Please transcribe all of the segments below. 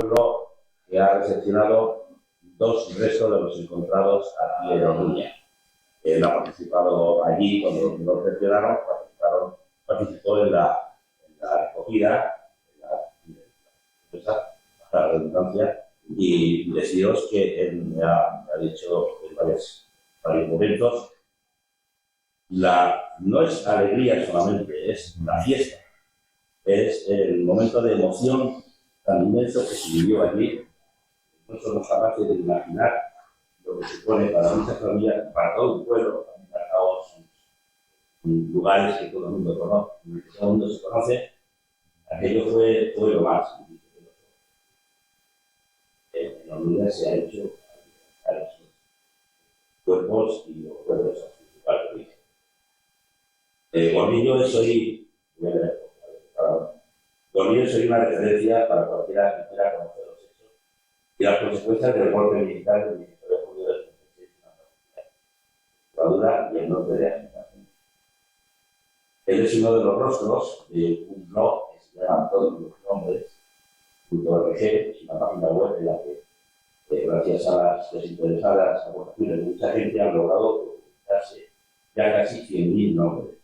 pueblo que ha recepcionado dos restos de los encontrados aquí en Orduña. Él ha participado allí cuando lo recepcionaron, participó en la recogida, para la redundancia, y deciros que él me ha dicho en varios momentos, no es alegría solamente, es la fiesta, es el momento de emoción tan inmenso que se vivió allí. No somos capaces de imaginar lo que supone para muchas familias, para todo un pueblo, en lugares que todo el mundo conoce, que todo el mundo se conoce. Aquello fue lo más. En la unidad se ha hecho a los cuerpos y los cuerpos a su principal origen. Gordillo soy una referencia para cualquiera que quiera conocer los hechos y las consecuencias del golpe militar del 19 de julio del 36 en Andalucía, y el norte de África. Él es uno de los rostros de un blog que se llama Todos los Nombres, .org, es una página web en la que, gracias a las desinteresadas aportaciones de mucha gente, han logrado documentarse ya casi 100.000 nombres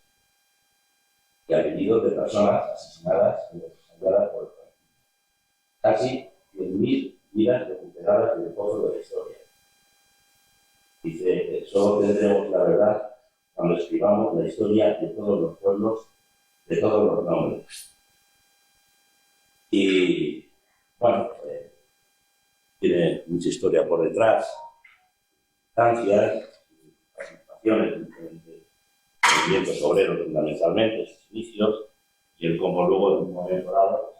y apellidos de personas asesinadas y desahuciadas por el país. Casi 100.000 vidas recuperadas del pozo de la historia. Dice que solo tendremos la verdad cuando escribamos la historia de todos los pueblos, de todos los nombres. Y, bueno, tiene mucha historia por detrás, instancias, participaciones en diferentes movimientos obreros fundamentalmente, sus inicios, y el cómo luego en un momento dado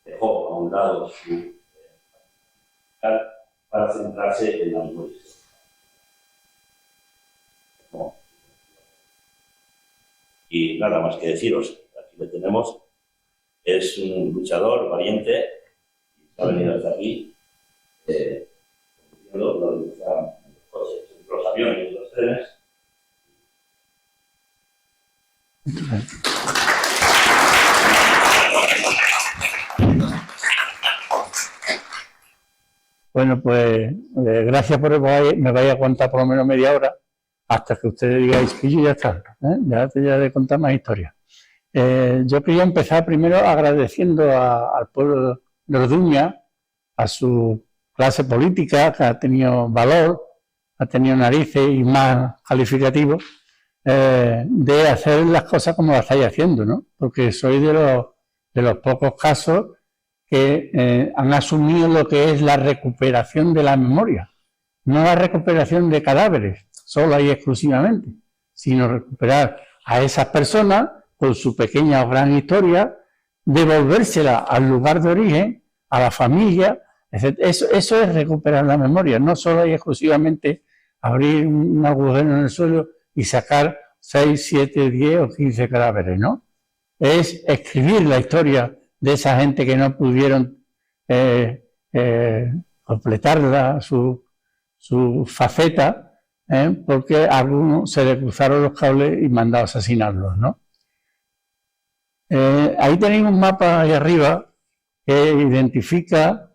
dejó a un lado su para centrarse en la memoria histórica. Y nada más que deciros, aquí le tenemos, es un luchador valiente, ha venido hasta aquí, los aviones y los trenes. Bueno, pues gracias por me vais a contar por lo menos media hora hasta que ustedes digáis que yo ya está, ya te voy a contar más historias. Yo quería empezar primero agradeciendo al pueblo de Orduña, a su clase política, que ha tenido valor, ha tenido narices y más calificativos, de hacer las cosas como las estáis haciendo, ¿no? Porque soy de los pocos casos que han asumido lo que es la recuperación de la memoria. No la recuperación de cadáveres, sola y exclusivamente, sino recuperar a esas personas con su pequeña o gran historia, devolvérsela al lugar de origen, a la familia. Eso es recuperar la memoria, no solo y exclusivamente abrir un agujero en el suelo y sacar 6, 7, 10 o 15 cadáveres, ¿no? Es escribir la historia de esa gente que no pudieron completar su faceta, porque a algunos se le cruzaron los cables y mandó a asesinarlos, ¿no? Ahí tenéis un mapa ahí arriba que identifica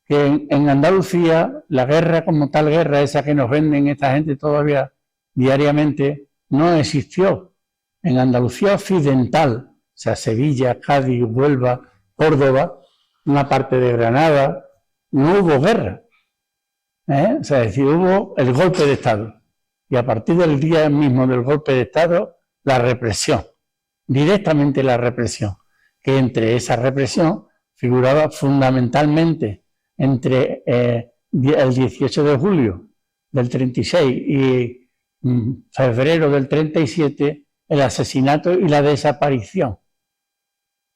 que en Andalucía la guerra como tal guerra, esa que nos venden esta gente todavía diariamente, no existió. En Andalucía occidental, o sea, Sevilla, Cádiz, Huelva, Córdoba, una parte de Granada, no hubo guerra. O sea, es decir, hubo el golpe de Estado. Y a partir del día mismo del golpe de Estado, la represión. Directamente la represión. Que entre esa represión figuraba fundamentalmente entre el 18 de julio del 36 y febrero del 37 el asesinato y la desaparición.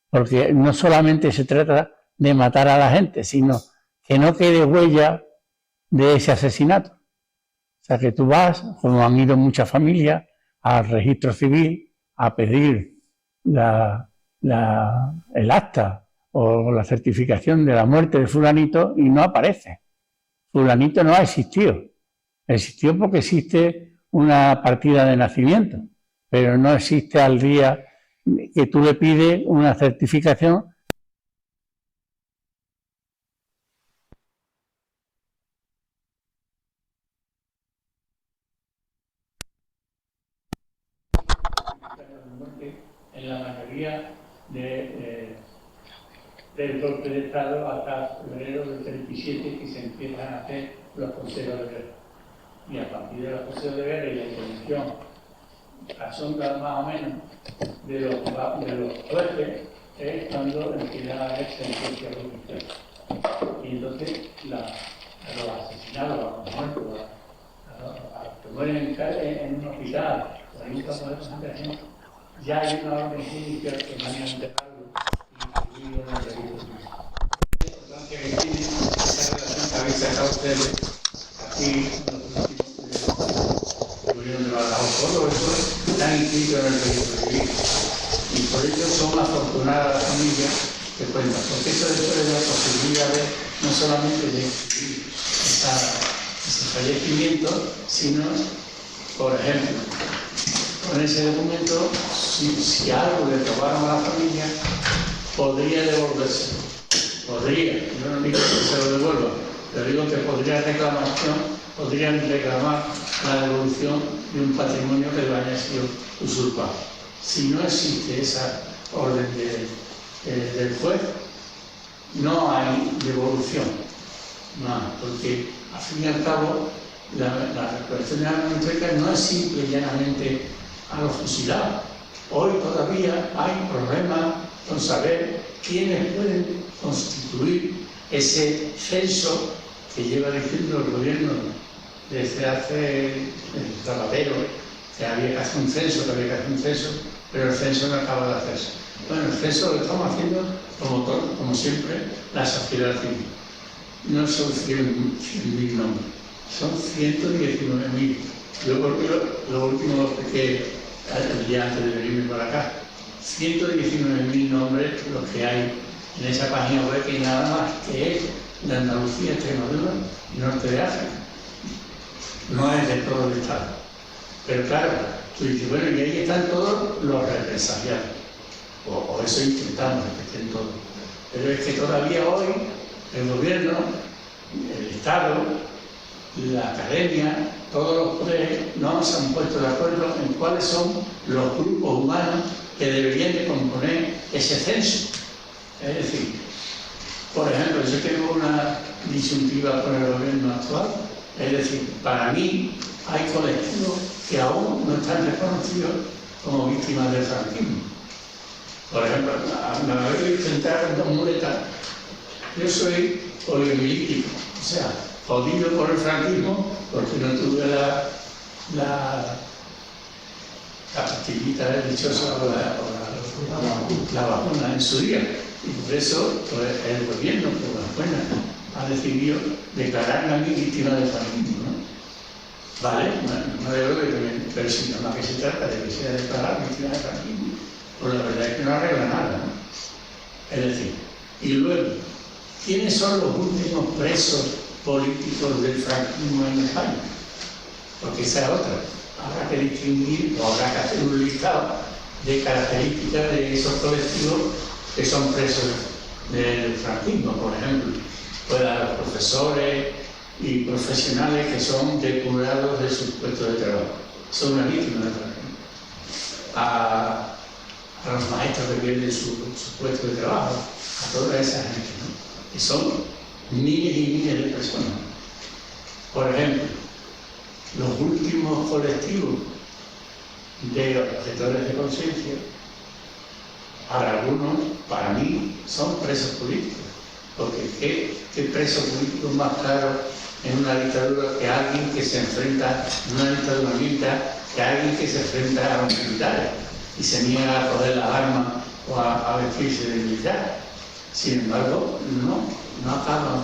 Porque no solamente se trata de matar a la gente, sino que no quede huella de ese asesinato. O sea, que tú vas, como han ido muchas familias, al registro civil a pedir el acta o la certificación de la muerte de fulanito y no aparece. Fulanito no ha existido. Existió porque existe una partida de nacimiento, pero no existe al día que tú le pides una certificación en la mayoría del golpe de Estado hasta febrero del 37, que se empiezan a hacer los consejos de guerra. Y a partir de los consejos de guerra y la intervención asombra más o menos de los jueces, es cuando empiezan a haber sentencias judiciales. Y entonces a los asesinados, a los muertos, a los que mueren en un hospital, por ahí podemos gente, ya hay una orden judicial que van a enterrarlo y incluirlo en el delito civil. La importancia que tiene esa relación que habéis sacado ustedes aquí en los últimos gobiernos de Badajoz, todo eso está inscrito en el delito civil. Y por ello son afortunadas las familias que cuentan, porque eso después de la posibilidad de no solamente de escribir ese fallecimiento, sino, por ejemplo, con ese documento, si algo le robaron a la familia, podría devolverse. Podría, yo no digo que se lo devuelva, pero digo que podrían reclamar la devolución de un patrimonio que le haya sido usurpado. Si no existe esa orden del juez, no hay devolución, no, porque al fin y al cabo la recuperación de armas históricas no es simple y llanamente a los fusilados. Hoy todavía hay problemas con saber quiénes pueden constituir ese censo que lleva diciendo el gobierno desde hace el Zapatero, que había que hacer un censo, pero el censo no acaba de hacerse. Bueno, el censo lo estamos haciendo como siempre, la sociedad civil. No son 100.000 nombres, son 119.000. Lo último que el día antes de venirme para acá, 119.000 nombres los que hay en esa página web, que nada más que es de Andalucía, Extremadura y Norte de África. No es de todo el Estado. Pero claro, tú dices, bueno, y ahí están todos los represaliados. O eso intentamos, que estén todos. Pero es que todavía hoy el gobierno, el Estado, la academia, todos los poderes no se han puesto de acuerdo en cuáles son los grupos humanos que deberían de componer ese censo. Es decir, por ejemplo, yo tengo una disyuntiva con el gobierno actual. Es decir, para mí hay colectivos que aún no están reconocidos como víctimas del franquismo. Por ejemplo, me voy a intentar en dos muletas. Yo soy poliomilítico, o sea, jodido por el franquismo porque no tuve la pastillita dichosa o la vacuna en su día. Y por eso pues, el gobierno, por las buenas, ha decidido declararme a mí víctima del franquismo, ¿no? Vale, no debo de tener, pero si no más que se trata de que sea declarada víctima del franquismo, pues la verdad es que no arregla nada, ¿no? Es decir, y luego, ¿quiénes son los últimos presos políticos del franquismo en España? Porque esa es otra. Habrá que distinguir, o habrá que hacer un listado de características de esos colectivos que son presos del franquismo, por ejemplo. Pues a los profesores y profesionales que son depurados de sus puestos de trabajo. Son una víctima del franquismo. A los maestros que pierden su puesto de trabajo, a toda esa gente, ¿no? Que son miles y miles de personas. Por ejemplo, los últimos colectivos de objetores de conciencia, para algunos, para mí, son presos políticos. Porque ¿qué preso político es más claro en una dictadura que alguien que se enfrenta, en una dictadura militar, que alguien que se enfrenta a los militares y se niega a coger las armas o a vestirse de militar? Sin embargo, no acaba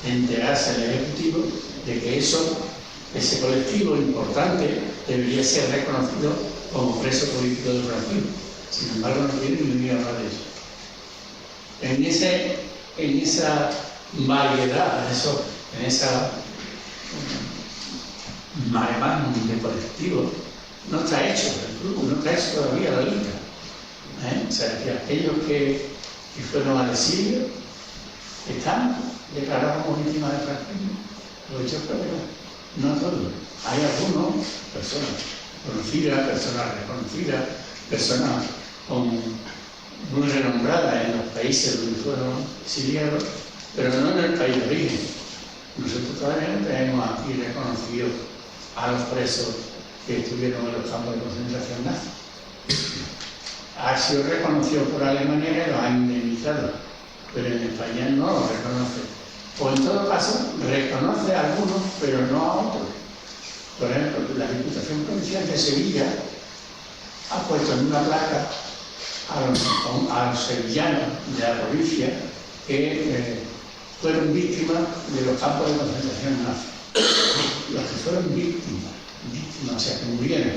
de enterarse el Ejecutivo de que ese colectivo importante debería ser reconocido como preso político del franquismo. Sin embargo, no quieren ni hablar de eso. En esa variedad, en esa maremán de colectivos, no está hecho el grupo, no está hecho todavía la lista. O sea, que aquellos que fueron al exilio están declarados como víctimas del franquismo. Lo he dicho, pero no todos. Hay algunas personas conocidas, personas reconocidas, personas muy renombrada en los países donde fueron exiliados, pero no en el país de origen. Nosotros todavía no tenemos aquí reconocido a los presos que estuvieron en los campos de concentración nazi. Ha sido reconocido por Alemania y los ha indemnizado, pero en España no lo reconoce. O en todo caso, reconoce a algunos, pero no a otros. Por ejemplo, la Diputación Provincial de Sevilla ha puesto en una placa a los sevillanos de la provincia que fueron víctimas de los campos de concentración nazi. Los que fueron víctimas, o sea, que murieron.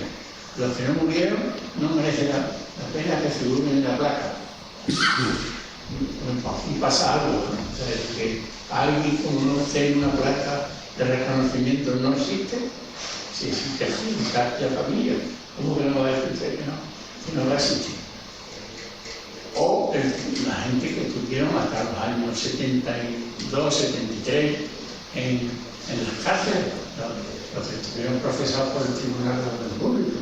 Los que no murieron no merecen la pena que figuren en la placa. Y pasa algo, ¿no? O sea, que alguien como no esté en una placa de reconocimiento no existe. Si existe la familia, ¿cómo que no va a decir usted que no va a existir? O la gente que estuvieron hasta los años 72, 73 en las cárceles, los que estuvieron procesados por el Tribunal de la República.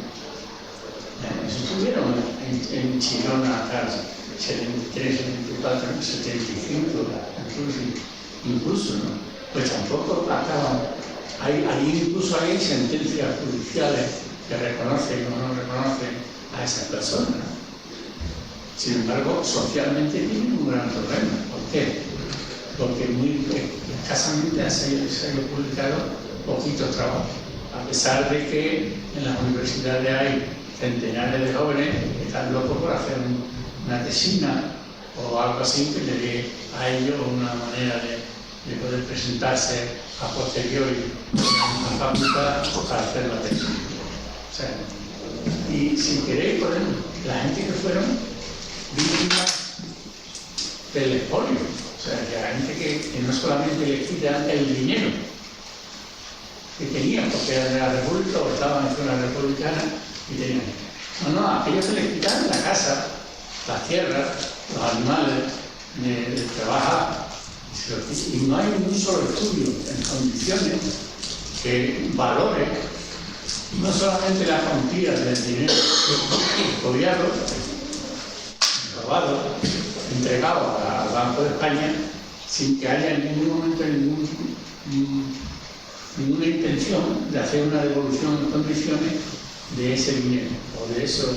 Eso estuvieron en Chirona hasta 73, 74, 75, incluso, ¿no? Pues tampoco acaban. Incluso hay sentencias judiciales que reconocen o no reconocen a esas personas, ¿no? Sin embargo, socialmente tienen un gran problema. ¿Por qué? Porque muy escasamente se han publicado poquitos trabajos, a pesar de que en las universidades hay centenares de jóvenes que están locos por hacer una tesina o algo así que le dé a ellos una manera de poder presentarse a posteriori a la facultad para hacer la tesis. O sea, y si queréis, podemos, la gente que fueron víctimas del expolio, o sea, que la gente que no solamente le quitan el dinero que tenían, porque eran de la República o estaban en zona republicana y tenían. No, a aquellos se les quitaron la casa, las tierras, los animales, de trabajar. Y no hay ningún solo estudio en condiciones que valore no solamente la cuantía del dinero expoliado, robado, entregado al Banco de España, sin que haya en ningún momento ninguna intención de hacer una devolución en condiciones de ese dinero o de esos.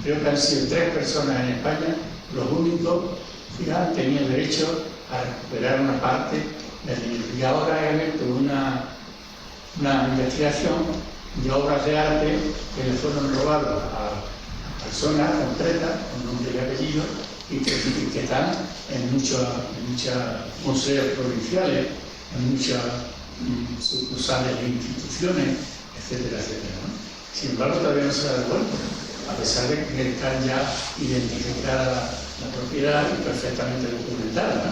Creo que han sido 3 personas en España los únicos que han tenido derecho a recuperar una parte del dinero. Y ahora he abierto una investigación de obras de arte que le fueron robadas a personas concretas, con nombre y apellido, y que están en muchos museos provinciales, en muchas sucursales de instituciones, etcétera, etcétera, ¿no? Sin embargo, todavía no se ha devuelto, a pesar de que está ya identificada la propiedad y perfectamente documentada, ¿no?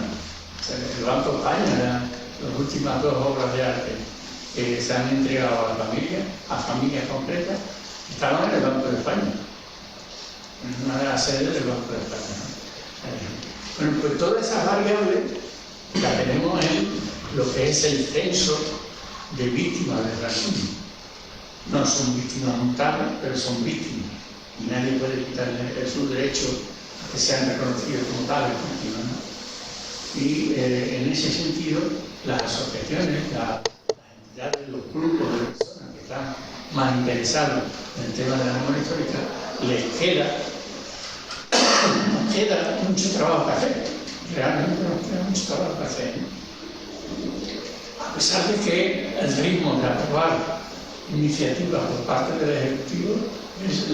O sea, el Banco de España, las últimas 2 obras de arte que se han entregado a familias concretas, estaban en el Banco de España, en una de las sedes del Banco de España, ¿no? Bueno, pues todas esas variables las tenemos en lo que es el censo de víctimas del racismo. No son víctimas multables, pero son víctimas. Y nadie puede quitarle su derecho a que sean reconocidos como tales víctimas, ¿no? Y en ese sentido, las asociaciones, las entidades, los grupos de personas que están más interesados en el tema de la memoria histórica, les queda mucho trabajo que hacer. Realmente nos queda mucho trabajo que hacer, ¿no? A pesar de que el ritmo de aprobar iniciativas por parte del Ejecutivo es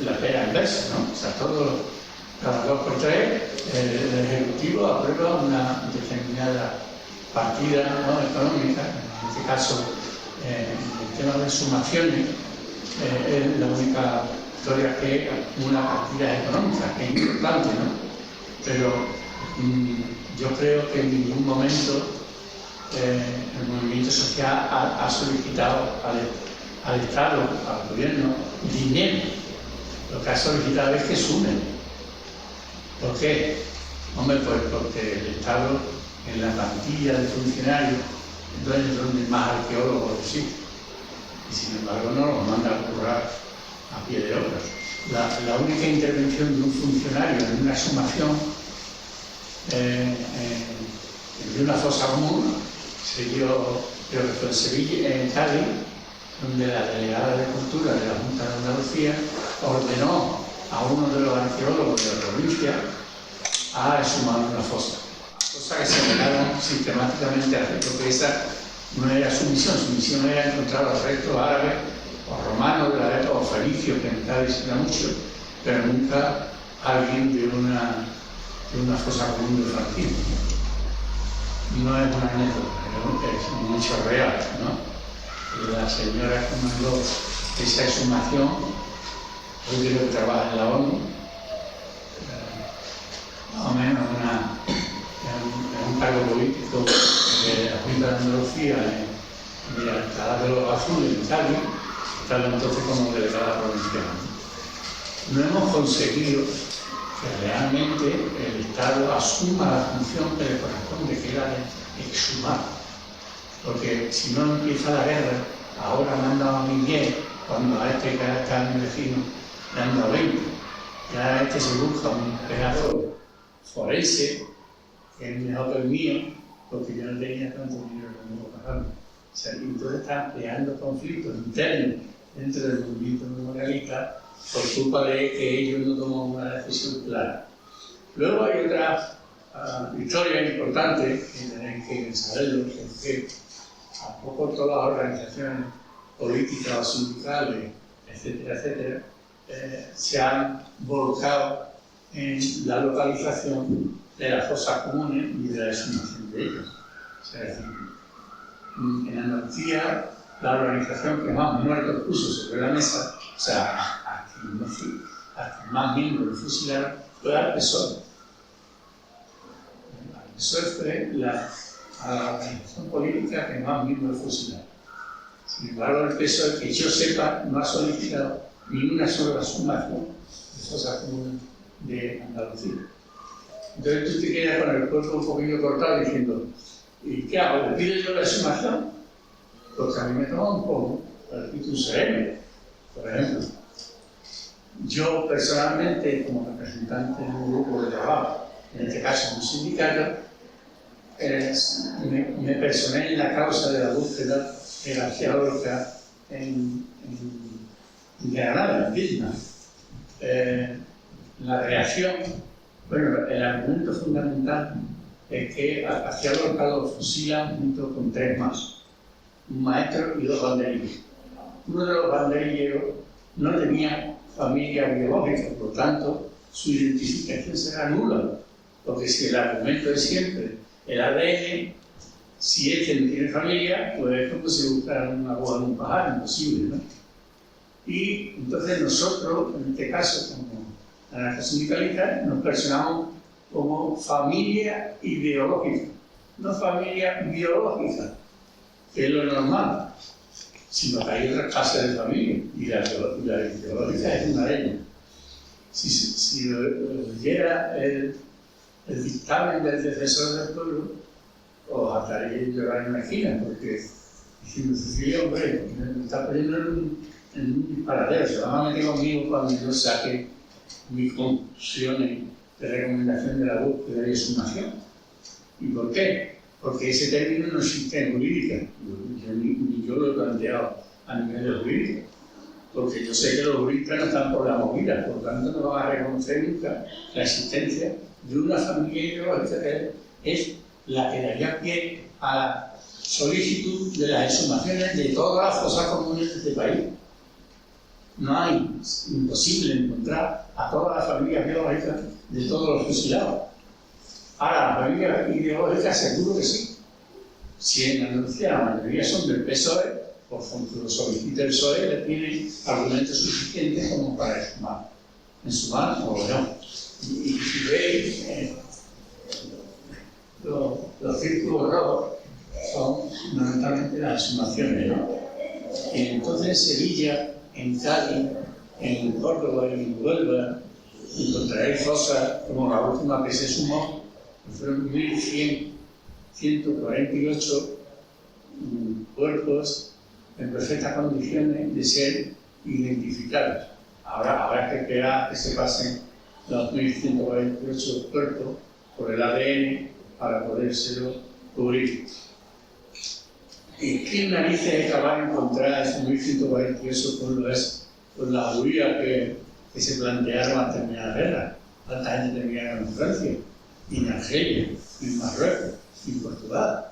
la pera inversa, ¿no? O sea, cada 2 por 3 el Ejecutivo aprueba una determinada partida, ¿no?, económica. En este caso, el tema de sumaciones es la única historia que una partida económica, que es importante, ¿no? Pero yo creo que en ningún momento el movimiento social ha solicitado al Estado, al gobierno, dinero. Lo que ha solicitado es que sumen. ¿Por qué? Hombre, pues porque el Estado, en la plantilla de funcionarios, es donde más arqueólogos existen. Y sin embargo no los manda a currar a pie de obra. la única intervención de un funcionario en una exhumación de una fosa común se dio, creo que fue en Sevilla, en Cádiz, donde la delegada de Cultura de la Junta de Andalucía ordenó a uno de los arqueólogos de la provincia a exhumar una fosa. Cosa que se negaron sistemáticamente a hacer, porque esa no era su misión era encontrar los restos árabes o romanos de la época, o fenicios, que en Cádiz se da mucho, pero nunca alguien de una fosa común de franquismo. No es una anécdota, es un hecho real, ¿no? La señora que mandó esa exhumación, hoy creo que trabaja en la ONU, más o menos un cargo político de la Junta de Andalucía en la Alcalá de los Azules, en Cádiz, estaba entonces como delegada provincial. No hemos conseguido que realmente el Estado asuma la función que le corresponde, que era de exhumar. Porque si no empieza la guerra, ahora me han dado a mí 10, cuando a este que está mi vecino le han dado 20. Ya a este se busca un pedazo forense, que es mejor que el mío, porque yo no tenía tanto dinero como pagarlo. O sea, entonces están creando conflictos internos dentro del movimiento memorialista por culpa de que ellos no toman una decisión clara. Luego hay otra historia importante que tenéis que saberlo, que a poco todas las organizaciones políticas o sindicales, etcétera, etcétera, se han volcado en la localización de las fosas comunes y de la exhumación de ellas. O sea, es decir, en Andalucía, la organización que más muertos puso sobre la mesa, o sea, hasta más miembros de fusilaron, fue al PSOE. El PSOE fue la organización política que más miembros fusilaron. Sin embargo, el PSOE, que yo sepa, no ha solicitado ni una sola exhumación de fosas comunes de Andalucía. Entonces tú te quedas con el cuerpo un poquillo cortado diciendo, ¿y qué hago? ¿Le pido yo la exhumación? Porque a mí me toma un poco el título CM, por ejemplo. Yo personalmente, como representante de un grupo de trabajo, en este caso un sindicato, me personé en la causa de la búsqueda de García Lorca en Granada, en Vietnam. La reacción, bueno, el argumento fundamental es que a García Lorca lo fusilan junto con 3 más, un maestro y 2 banderilleros. Uno de los banderilleros no tenía familia biológica, por lo tanto, su identificación será nula, porque si el argumento es siempre el ADN, si este no tiene familia, pues es como si buscaran una boda de un pájaro, imposible, ¿no? Y entonces nosotros, en este caso, como anarcosindicalistas, nos personamos como familia ideológica, no familia biológica, que es lo normal, sino que hay otras clases de familia, y la ideológica es una de ellas. Si leyera el dictamen del defensor del pueblo, os hartaréis llorar en la esquina, porque diciendo, Cecilia, hombre, me está poniendo en un disparadero, se van a meter conmigo cuando yo saque mis conclusiones de recomendación de la búsqueda y exhumación. ¿Y por qué? Porque ese término no existe en jurídica, ni yo lo he planteado a nivel jurídico, porque yo sé que los juristas no están por la movida, por lo tanto no van a reconocer nunca la existencia de una familia ideológica que es la que daría pie a la solicitud de las exhumaciones de todas las fosas comunes de este país. No hay, es imposible encontrar a todas las familias biológicas de todos los fusilados. Ahora, las familias ideológicas seguro que sí. Si en Andalucía la mayoría son del PSOE, por cuanto lo solicita el PSOE, le tiene argumentos suficientes como para exhumar. Exhumar o no. Y si veis, los círculos rojos son fundamentalmente las exhumaciones, ¿no? Y entonces en Sevilla, en Cádiz, en Córdoba y en Huelva encontraréis fosas como la última que se sumó, que fueron 1.148 cuerpos en perfectas condiciones de ser identificados. habrá que esperar que se pasen los 1148 cuerpos por el ADN para podérselo cubrir. ¿Y qué narices es capaz de encontrar esos 1148 pueblos con la huida que se plantearon al terminar la guerra? ¿Cuánta gente terminaron en Francia, y en Argelia, y en Marruecos, y en Portugal?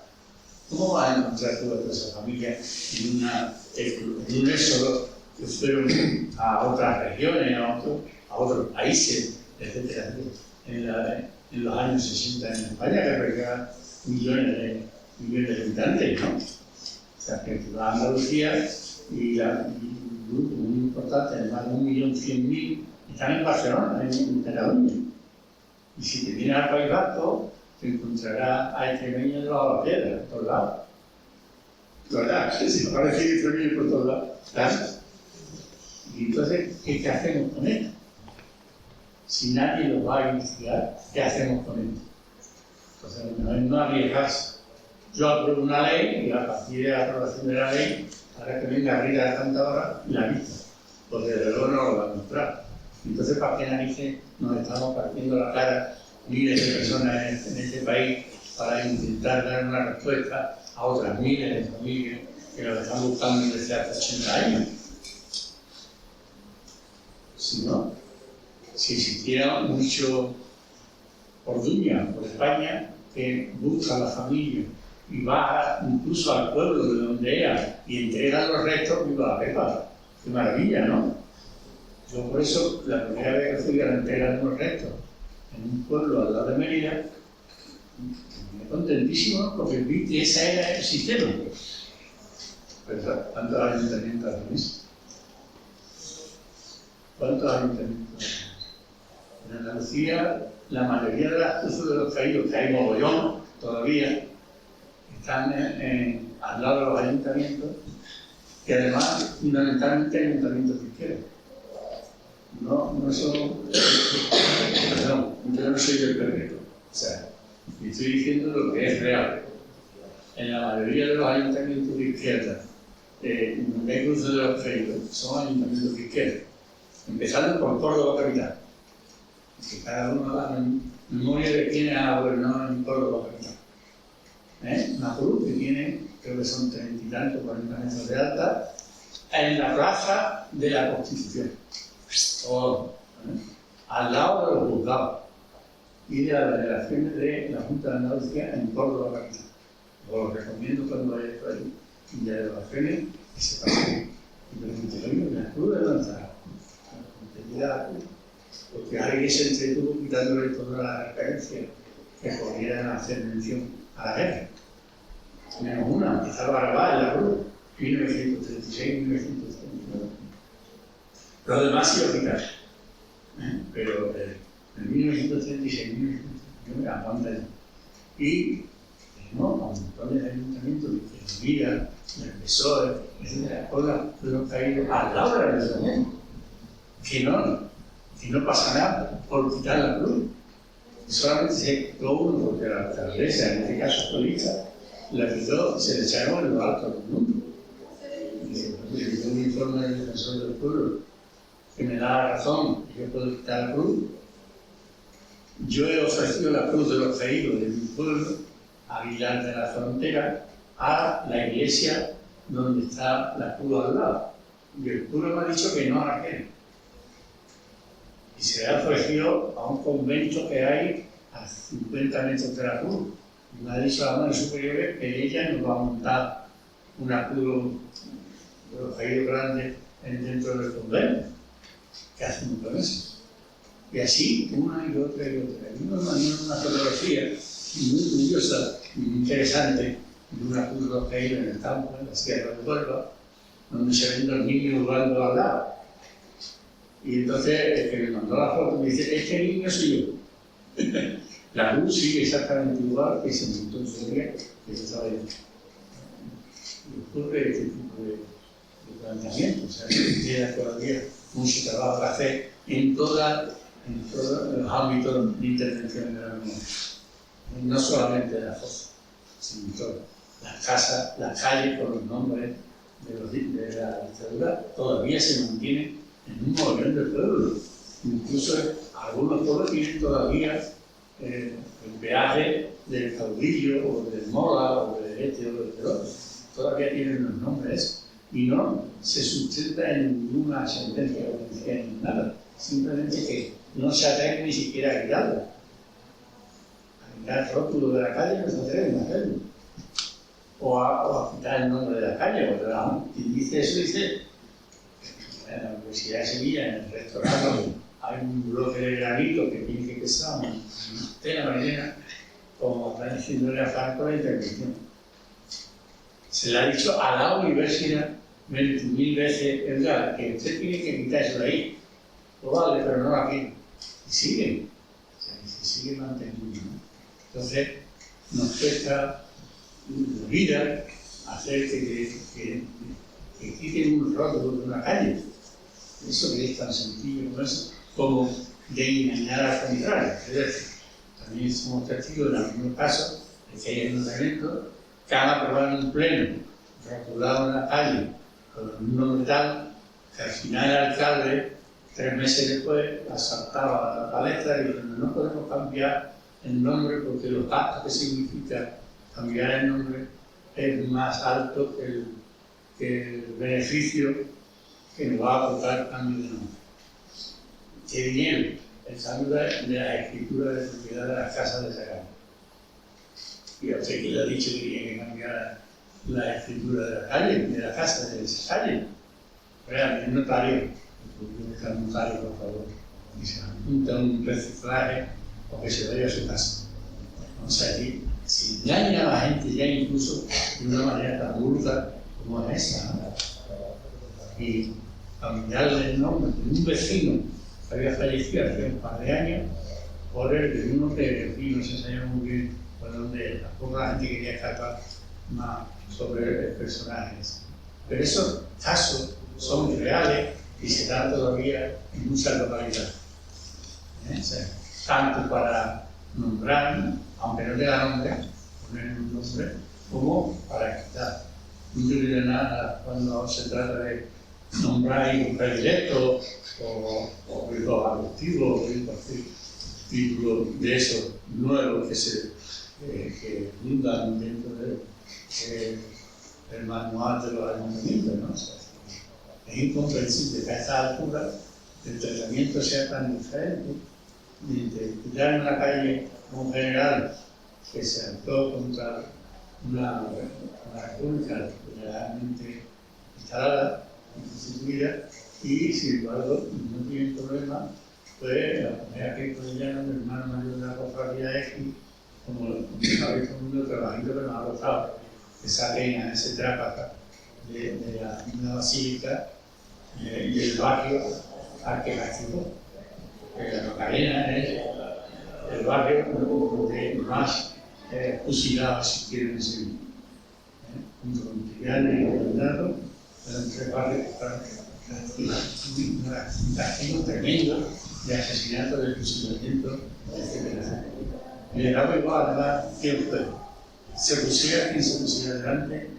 ¿Cómo vas a encontrar toda esa familia en un éxodo que fueron a otras regiones, a otros países, etcétera, en los años 60 en España, que albergaba millones de habitantes, ¿no? O sea, que la Andalucía y un grupo muy importante, de más de 1.100.000, están en Barcelona, en Cataluña. Y si te vienes al País Vasco, te encontrarás a extremeños de la piedra, por todos lados. ¿Verdad? Se aparece extremeños por todos lados. ¿Claro? Y entonces, ¿qué hacemos con esto? Si nadie lo va a investigar, ¿qué hacemos con esto? Entonces, lo mejor es no arriesgarse. Yo apruebo una ley y a partir de la aprobación de la ley, ahora que venga Rita de Cantadora, la vista. Porque desde luego no lo va a mostrar. Entonces, ¿para qué narices nos estamos partiendo la cara miles de personas en este país para intentar dar una respuesta a otras miles de familias que lo están buscando desde hace 80 años? Si no, si existiera mucho Orduña por España que busca a la familia y va incluso al pueblo de donde era y entrega los restos, viva la pepa. Qué maravilla, ¿no? Yo por eso, la primera vez que fui a la entrega de unos restos en un pueblo al lado de Mérida, me contentísimo porque vi que ese era el sistema. Pero ¿cuántos ayuntamientos hacen eso? ¿Cuántos ayuntamientos hacen eso? En Andalucía, la mayoría de las cruces de los caídos, que hay mogollón todavía, están al lado de los ayuntamientos, que además, fundamentalmente, ayuntamientos de izquierda. No son. Perdón, yo no soy del perrito. O sea, estoy diciendo lo que es real. En la mayoría de los ayuntamientos de izquierda, donde hay cruces de los caídos, son ayuntamientos de izquierda. Empezando por Córdoba capital. Que cada uno da memoria de quién ha gobernado en Córdoba capital. Una cruz que tiene, creo que son 30 y tantos, 40 metros de alta, en la plaza de la Constitución. Todo, al lado de los juzgados y de las delegaciones de la Junta de Andalucía en Córdoba capital. Os recomiendo cuando vayáis por ahí, de delegaciones, que se pasen y pregunten, oye, la cruz de lanzar, porque alguien se entretuvo quitándole toda la referencia que podrían hacer mención a la guerra. Menos una, que estaba grabada en la cruz, 1936, 1939. Los demás sí lo quitaron. Pero en 1936, 1939 aguanta ya. Y tenemos a un montón de ayuntamientos de Vida, del PSOE, etcétera, los caídos al lado del ayuntamiento. Que no pasa nada por quitar la cruz. Solamente se quitó uno porque la alcaldesa, en este caso política, la quitó y se le echaron en lo alto del mundo. Y le dio un informe del defensor del pueblo que me da la razón que yo puedo quitar la cruz. Yo he ofrecido la cruz de los caídos de mi pueblo, a Aguilar de la Frontera, a la iglesia donde está la cruz al lado. Y el cura me ha dicho que no la quiere. Y se le ha ofrecido a un convento que hay a 50 metros de la cruz. Y me ha dicho a la madre superior que ella nos va a montar una cruz de los caídos grandes dentro del convento. ¿Qué hacemos con eso? Y así, una y otra y otra. Y me mandaron una fotografía muy curiosa y muy interesante de una cruz de los caídos en el campo, en la Sierra de Huelva, donde se ven los niños jugando al lado. Y entonces el que me mandó la foto me dice, este niño soy yo. La cruz sigue exactamente igual que se montó en su día, que se estaba viendo. Y ocurre este tipo de planteamiento. O sea, que queda todavía mucho trabajo que hacer en todos los ámbitos de intervención de la memoria. No solamente de la fosa, sino en todas. Las casas, las calles con los nombres de la dictadura todavía se mantienen en un montón de pueblos. Incluso algunos pueblos tienen todavía el peaje del caudillo, o del mola, o del este, o del otro. Todavía tienen los nombres y no se sustenta en ninguna sentencia judicial ni nada. Simplemente que no se atreve ni siquiera a quitarlo. A quitar el rótulo de la calle no se atreven a hacerlo. O a quitar el nombre de la calle, porque quien dice eso dice, en la Universidad de Sevilla, en el rectorado, hay un bloque de granito que tiene que ser una antena marinera, como está diciéndole a Franco la intervención. Se le ha dicho a la universidad 20.000 veces, Edgar, que usted tiene que quitar eso de ahí. Pues vale, pero no aquí. Y sigue. O sea, se sigue manteniendo, ¿no? Entonces, nos cuesta la vida hacer que quiten un rótulo de una calle. Eso que es tan sencillo como eso, como de engañar al contrario. Es decir, también somos testigos en algunos casos de que hay ayuntamientos que han aprobado en un pleno, rotulado en la calle, con un nombre tal, que al final el alcalde, 3 meses después, asaltaba a la palestra y dijo: no podemos cambiar el nombre porque los gastos que significa cambiar el nombre es más alto que el beneficio que nos va a aportar el cambio de nombre. ¿Qué dinero? El cambio de la escritura de propiedad de las casas de Sagán. Y a usted que le ha dicho que tiene que cambiar la escritura de la calle, de la casa de esa calle. Vean, el notario, el notario, por favor, y se apunta un reciclaje o que se vaya a su casa. O sea, que si engaña a la gente ya incluso de una manera tan burda como es esa, ¿no? Y cambiarle el nombre de un vecino que había fallecido hace un par de años por el de uno que aquí no se sabía muy bien por donde tampoco la gente quería escapar más sobre el personaje. Pero esos casos son reales y se dan todavía en muchas localidades. O sea, tanto para nombrar, aunque no tenga nombre, poner un nombre, como para quitar. No tiene nada cuando se trata de nombrar hijos predilectos o hijos adoptivos, o cualquier título de esos nuevos que fundan dentro del manual de los ayuntamientos, ¿no? O sea, es incomprensible que a esta altura el tratamiento sea tan diferente de quitar en una calle un general que se actuó contra una república legalmente instalada y constituida, y sin embargo no tienen problema pues a poner aquí por ella el hermano mayor de la cofradía X, como sabe todo el mundo trabajando, pero no ha gustado que saquen a ese trápaga de la misma basílica y el barrio al que castigó. La Macarena es el barrio donde más fusilados existieron en Sevilla. Junto con Triana y Bernardo, eran 3 barrios un castigo tremendo de asesinato, de fusilamiento, etc. Y le daba igual, además, quién fue. Se pusiera quien se pusiera delante,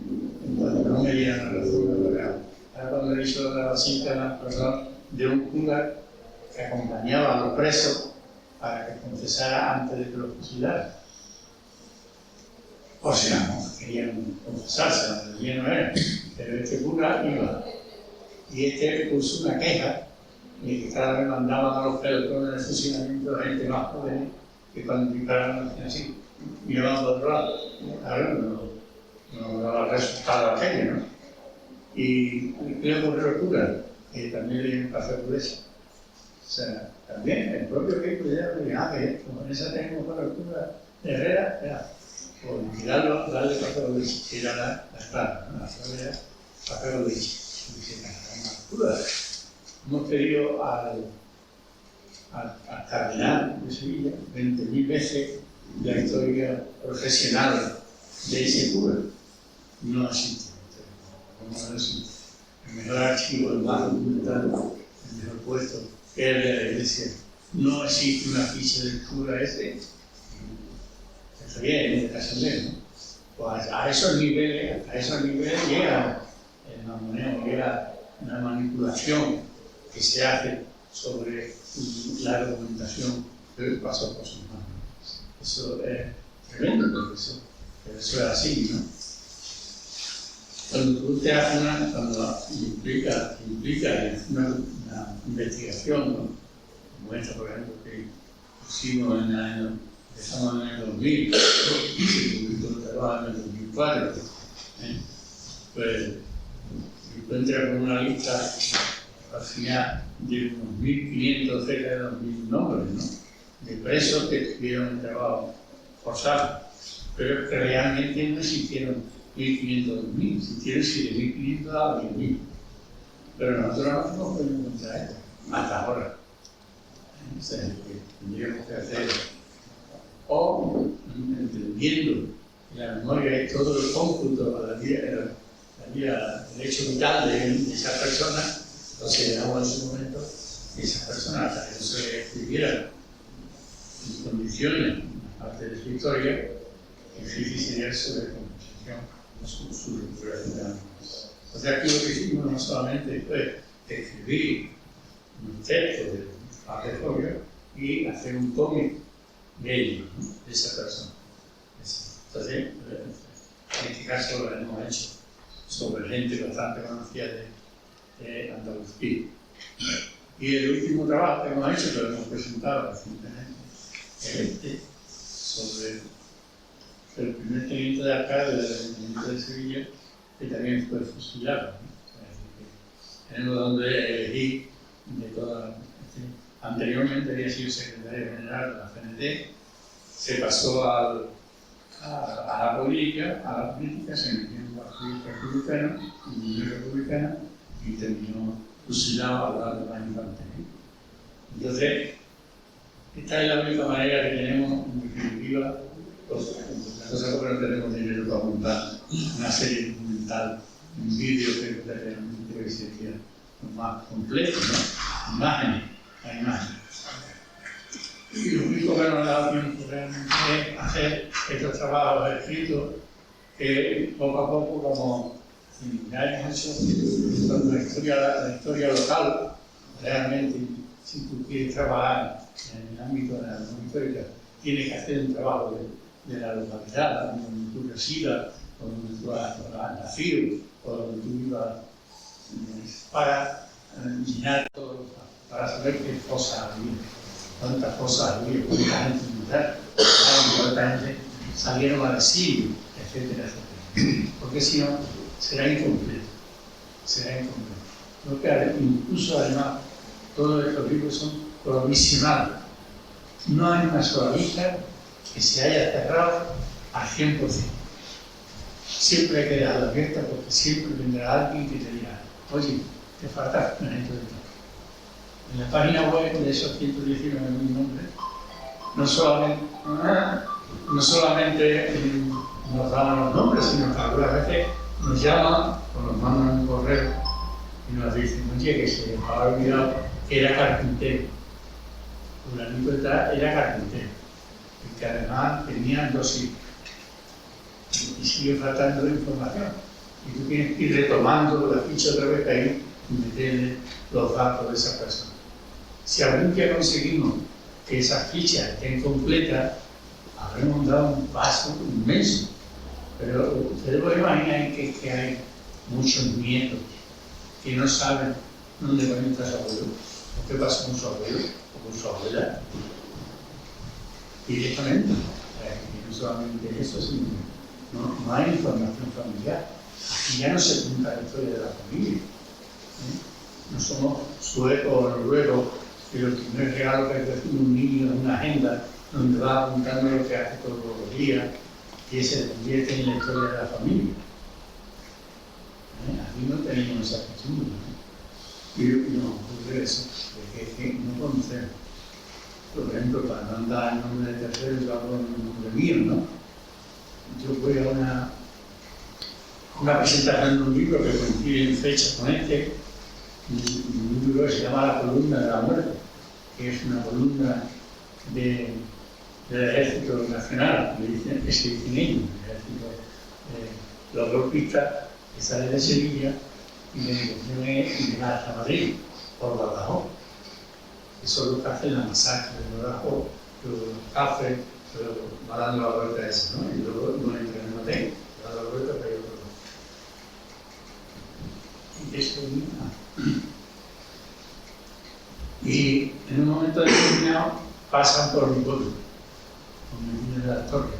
en cuanto no me dieran la razón de lo real. Ahora, cuando le hizo la basílica, perdón, de un cura que acompañaba a los presos para que confesara antes de que los fusilaran. O sea, no querían confesarse, la mayoría no era, pero este cura iba. Y este puso una queja de que cada vez mandaban a los pelotones de fusilamiento a gente más joven que cuando disparaban hacían así, miraban por otro lado. Claro, no daba resultado aquello, ¿no? Y ¿qué ocurrió al cura? Que también le dieron café por eso. O sea, también el propio que cuidaba le dijo: que como en esa tenemos para el cura de Herrera, era por mirarlo, darle café por leche, que era la espada, ¿no? La flor era café por leche. Y dice: hemos pedido al cardenal de Sevilla 20.000 veces la historia profesional de ese cura. No existe. No existe. El mejor archivo, el más documentado, el mejor puesto, es el de la iglesia. No existe una ficha del cura ese. Está bien, en el caso de él, ¿no? Pues a esos niveles llega el mamoneo, llega una manipulación que se hace sobre la documentación que pasó por sus manos. Eso es tremendo, pero eso es así, ¿no? Cuando tú te haces cuando implica una investigación, ¿no? Como esta, por ejemplo, que pusimos en el año, empezamos en el 2000, y se publicó el trabajo en el 2004, pues encuentra con una lista al final de unos 1.500, cerca de 2.000 nombres, ¿no? De presos que tuvieron el trabajo forzado, pero que realmente no existieron 1.500 o 2.000, existieron 7.500 a 10.000. Pero nosotros no hemos podido encontrar esto hasta ahora. O sea, que tendríamos que hacer, o entendiendo la memoria y todo el cómputo, el hecho vital de esa persona, consideramos en su momento que esa persona, hasta que no se escribiera en condiciones, parte de su historia, es difícil sería su recomposición, su recuperación. O sea, aquí lo que hicimos no solamente fue escribir un texto de Patrick y hacer un cómic de ellos, ¿no? De esa persona. Entonces, en este caso lo hemos hecho sobre gente bastante conocida de Andalucía. Y el último trabajo que hemos hecho, que lo hemos presentado recientemente, es este, sobre el primer teniente de alcalde del Ayuntamiento de Sevilla, que también fue fusilado, ¿no? O sea, que tenemos donde elegir de todas. Anteriormente había sido secretario general de la CNT, se pasó a la política, se metió en un partido republicano, Unión Republicana, y terminó fusilado al lado de la infantería. Entonces, esta es la única manera que tenemos, en definitiva, la cosa porque no tenemos dinero para montar una serie documental, un vídeo que realmente sería más completo, ¿no? Imágenes, la imagen. Y lo único que nos ha dado tiempo realmente es hacer estos trabajos escritos que poco a poco, como ya hemos hecho la historia local, realmente, si tú quieres trabajar en el ámbito de la histórica, tienes que hacer un trabajo de la localidad, donde tú residas, o donde tú has nacido, o donde tú vivas, para llenar todo, para saber qué cosas había, cuántas cosas había, cuánta gente militar, cuánta gente salieron al exilio, etcétera, etcétera. Porque si no, será incompleto. Porque incluso además, todos estos libros son provisionales. No hay una sola lista que se haya cerrado al 100%. Siempre hay que dejarla abierta porque siempre vendrá alguien que te dirá, oye, te falta un ejemplo de todo. En la página web de esos 119.000 nombres, no solamente nos daban los nombres, sino que algunas veces nos llaman o nos mandan un correo y nos dicen, oye, que se les había olvidado que era carpintero. Fulanito de tal era carpintero, y que además tenía 2 hijos. Y sigue faltando información. Y tú tienes que ir retomando la ficha otra vez ahí y meterle los datos de esa persona. Si algún día conseguimos que esas fichas estén completas, habremos dado un paso inmenso. Pero ustedes pueden imaginar que hay muchos nietos que no saben dónde va a entrar su abuelo, o qué pasó con su abuelo o con su abuela. Directamente. Y no solamente eso, sino no hay información familiar. Aquí ya no se cuenta la historia de la familia. No somos suecos o noruegos, que el primer regalo que recibe un niño es una agenda donde va apuntando lo que hace todos los días y se convierte en la historia de la familia. Aquí no tenemos esa costumbre. Y nos ocurre eso, de que no conocemos. Por ejemplo, para no andar el nombre de tercero, yo hablo en el nombre mío, ¿no? Yo voy a una presentación de un libro que coincide en fecha con este, un libro que se llama La columna de la muerte, que es una columna del Ejército Nacional, que se dice en ello, el ejército de los golpistas que sale de Sevilla y la intención es llegar hasta Madrid. por Badajoz. Eso es lo que hacen la masacre de Badajoz, luego los cafés, luego va dando la vuelta a eso, ¿no? Y luego no entra en Matén, da la vuelta para ir a otro lado. Y eso es nada. Y en un momento determinado pasan por mi pueblo, por mi de la Torre,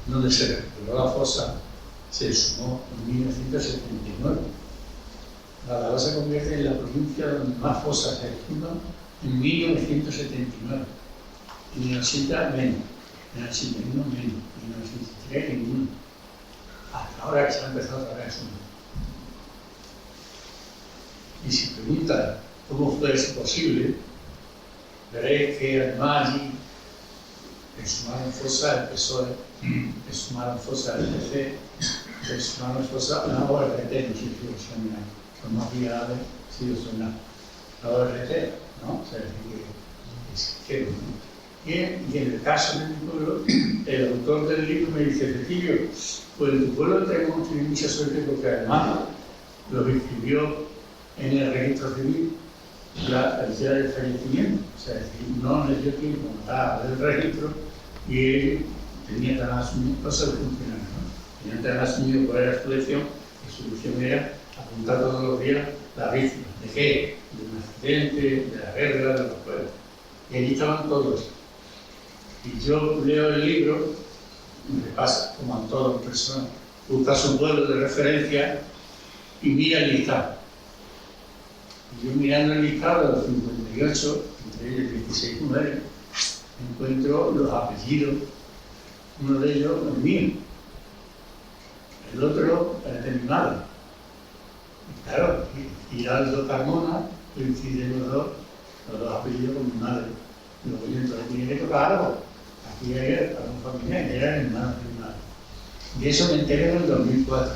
donde se recuperó la fosa, se sumó en 1979. Badajoz se convierte en la provincia donde más fosas se fundan en 1979. En el 80 menos, en el 81 menos, en el 83 ninguno. Hasta ahora que se ha empezado otra vez uno. Y si preguntan cómo fue eso posible, veréis que además allí exhumaron fosas del PSOE, exhumaron fosas del PC, exhumaron fosas de la ORT, no sé si os suena, con más viales, si os suena, la ORT, ¿no? O sea, que existieron, ¿no? Y en el caso de mi pueblo, el autor del libro me dice: Cecilio, pues en tu pueblo tenemos tenido mucha suerte porque además lo inscribió en el registro civil la fecha del fallecimiento. O sea, es decir, no le dio tiempo a el registro y él tenía tan asumido cosas de funcionarios, ¿no? Tenía tan asumido cuál era su elección, y su elección era apuntar todos los días las víctimas. ¿De qué? De un accidente, de la guerra, de los pueblos. Y allí estaban todos. Y yo leo el libro, me pasa, como a todas personas, busca su pueblo de referencia y mira el listado. Y yo mirando el listado de los 58, entre ellos 26 mujeres, encuentro los apellidos, uno de ellos el mío, el otro el de mi madre. Y claro, Giraldo Carmona coinciden los dos apellidos con mi madre. Luego yo entonces tenía que tocar algo. Aquí era para un familiar, era el hermano de mi madre. Y eso me enteré en el 2004.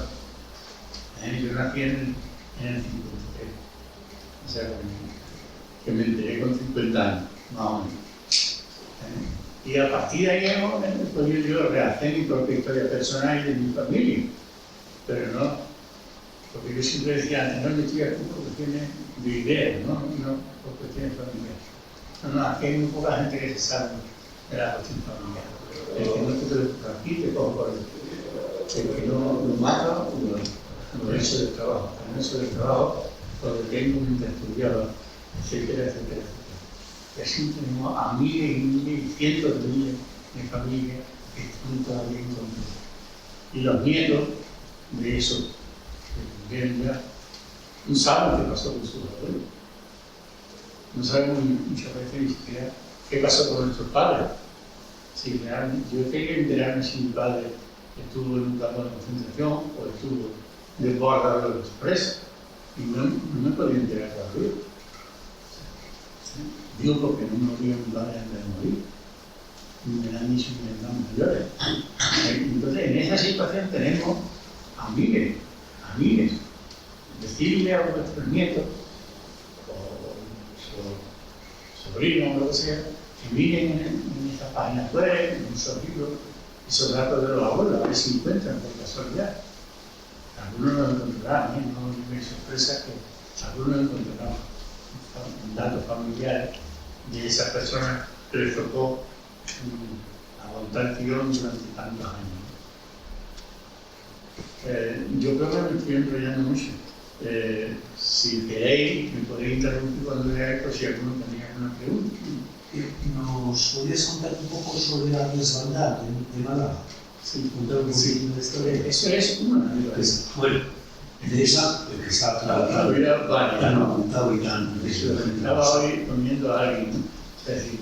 Yo nací en el 53. O sea, que me enteré con 50 años, más o menos. Y a partir de ahí hemos podido yo rehacer mi propia historia personal y de mi familia. Pero no, porque yo siempre decía antes, no, yo estoy aquí por cuestiones de ideas, no por cuestiones familiares. No, aquí hay muy poca gente que se sabe de la cuestión familiar. El que no te por aquí, te cojo por el que no lo mata, lo he hecho del trabajo. Lo he hecho del trabajo porque tengo un estudiado, etcétera, etcétera, etcétera. Y así tenemos a miles y miles y cientos de miles de familias que están todavía en control. Y los nietos de esos que tuvieron ya no saben qué pasó con sus abuelos. No sabemos muchas veces ni siquiera qué pasó con nuestros padres. Si realmente, yo quería enterarme si mi padre estuvo en un campo de concentración o estuvo desbordado de los presos. Y no me podía enterar todavía. Digo porque no me moría mi padre antes de morir. Ni me han dicho mis hermanos mayores. Entonces, en esa situación tenemos a miles. Decirle a nuestros nietos, o sobrinos, o lo que sea, que miren en estas páginas web, en esos libros, esos datos de los abuelos, a ver si encuentran por casualidad. Algunos lo encontrarán, no me sorpresa que algunos encontrarán datos familiares de esas personas que les tocó aguantar el tirón durante tantos años. Yo creo que me estoy enrollando mucho. Si queréis, me podéis interrumpir cuando leáis esto si alguno tenía alguna pregunta. ¿Nos podrías contar un poco sobre la desbandada de Málaga? Sí, contar un poquito de historia. Eso es una Bueno, de esa, que está clara, ya no ha contado y tanto. Estaba hoy comiendo a alguien, ¿no? Es decir,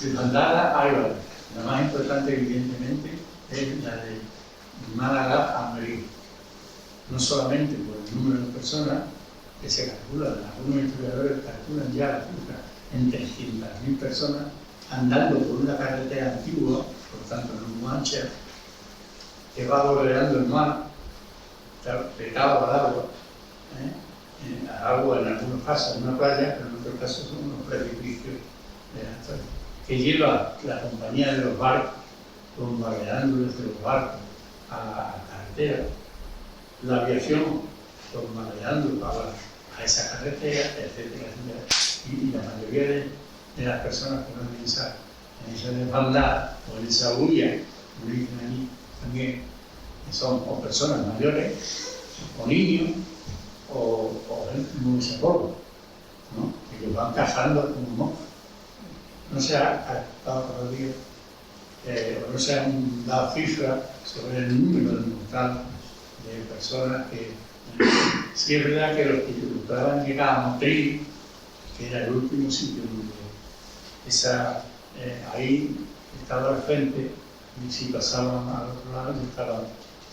desbandada hay varias. La más importante, evidentemente, es la de Málaga a Madrid. No solamente por el número de personas que se calculan, algunos historiadores calculan ya la cifra en 300.000 personas andando por una carretera antigua, por tanto no muy ancha, que va bordeando el mar, pegado al agua, agua en algunos casos, en una playa, pero en otros casos son unos precipicios que lleva la compañía de los barcos, bombardeando desde los barcos a la carretera, la aviación bombardeando para a esa carretera, etcétera, etcétera. Y la mayoría de las personas que no en esa desbandada o en esa huya, como dicen allí también, que son o personas mayores, o niños, o gente muy desarrollada, ¿no? Que los van cazando como moscas. No se ha calculado todavía, o no se han dado cifras sobre el número mortal de personas que... Sí es verdad que los que lograban llegar a Motril, que era el último sitio donde ahí estaba al frente, y si pasaban al otro lado,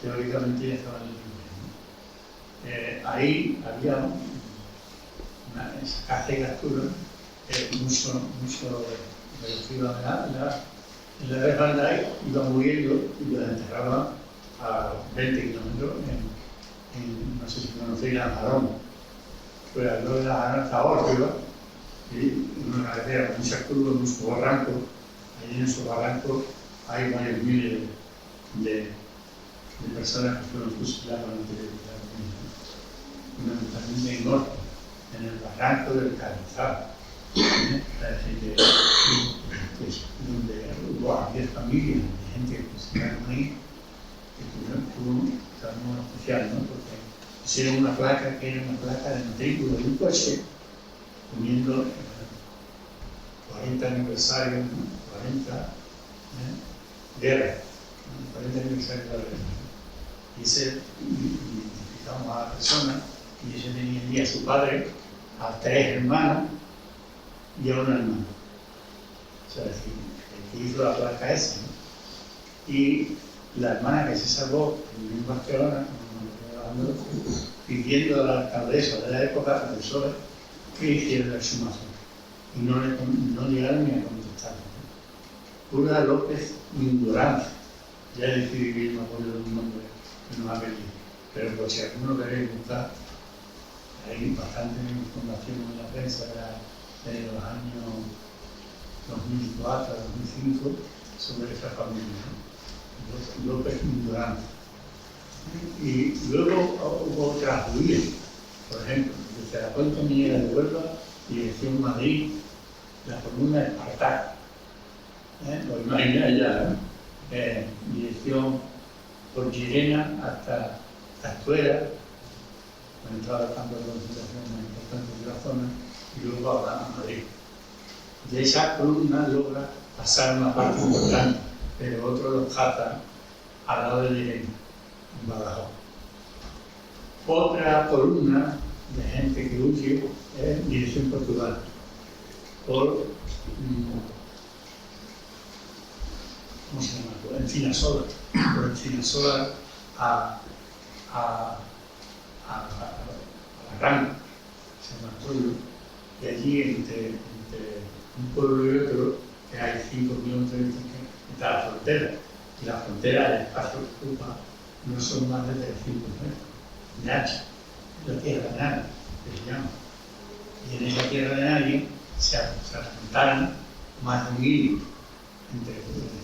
teóricamente ya estaban libres, ¿no? Ahí había una caza y captura, mucho de los que iban en la desbandada iban muriendo y los enterraban a 20 kilómetros no sé si conocéis la Marón, pues al lado de la Marón está Órtega, y en una carretera con muchas curvas, muchos barrancos. Allí en esos barrancos hay varios miles de personas que fueron fusiladas fundamentalmente en norte, en el barranco del Carrizal, donde hubo 10 familias de gente que fusilaron ahí, que tuvo un trabajo especial, ¿no? Porque hicieron una placa que era una placa de matrícula de un coche, poniendo 40 aniversarios, ¿no? 40 guerras, 40 aniversarios de la guerra. Y identificamos a la persona, y ese tenía allí a su padre, a 3 hermanos y a una hermana. O sea, el que hizo la placa esa, ¿no? Y la hermana que se salvó en Barcelona, pidiendo a la alcaldesa de la época, del PSOE, que hiciera la exhumación. Y no llegaron ni a contestar. Pura López Indurán, ya decidí que no me acuerdo de un nombre que nos ha pedido. Pero por si alguno queréis buscar, hay bastante información en la prensa de los años 2004 a 2005 sobre esa familia, ¿no? López Indurán. Y luego hubo otras huellas, por ejemplo, desde la Puente Minera de Huelva, dirección Madrid, la columna de Espartaco, lo imagináis ya, dirección por Girena hasta Castuera, donde estaba el campo de concentración más importante de la zona, y luego a Madrid. De esa columna logra pasar una parte importante, pero otro los caza al lado de Girena, en Badajoz. Otra columna de gente que huye es dirección Portugal, por ¿cómo se llama? Por Encinasola a Barranco, se llama el pueblo, y allí entre un pueblo y otro, que hay 5 kilómetros de distancia, está la frontera, y la frontera, el espacio que ocupa, no son más de 300 metros de ancho, la tierra de nadie, que se llama. Y en esa tierra de nadie se juntaron más de 1000 entre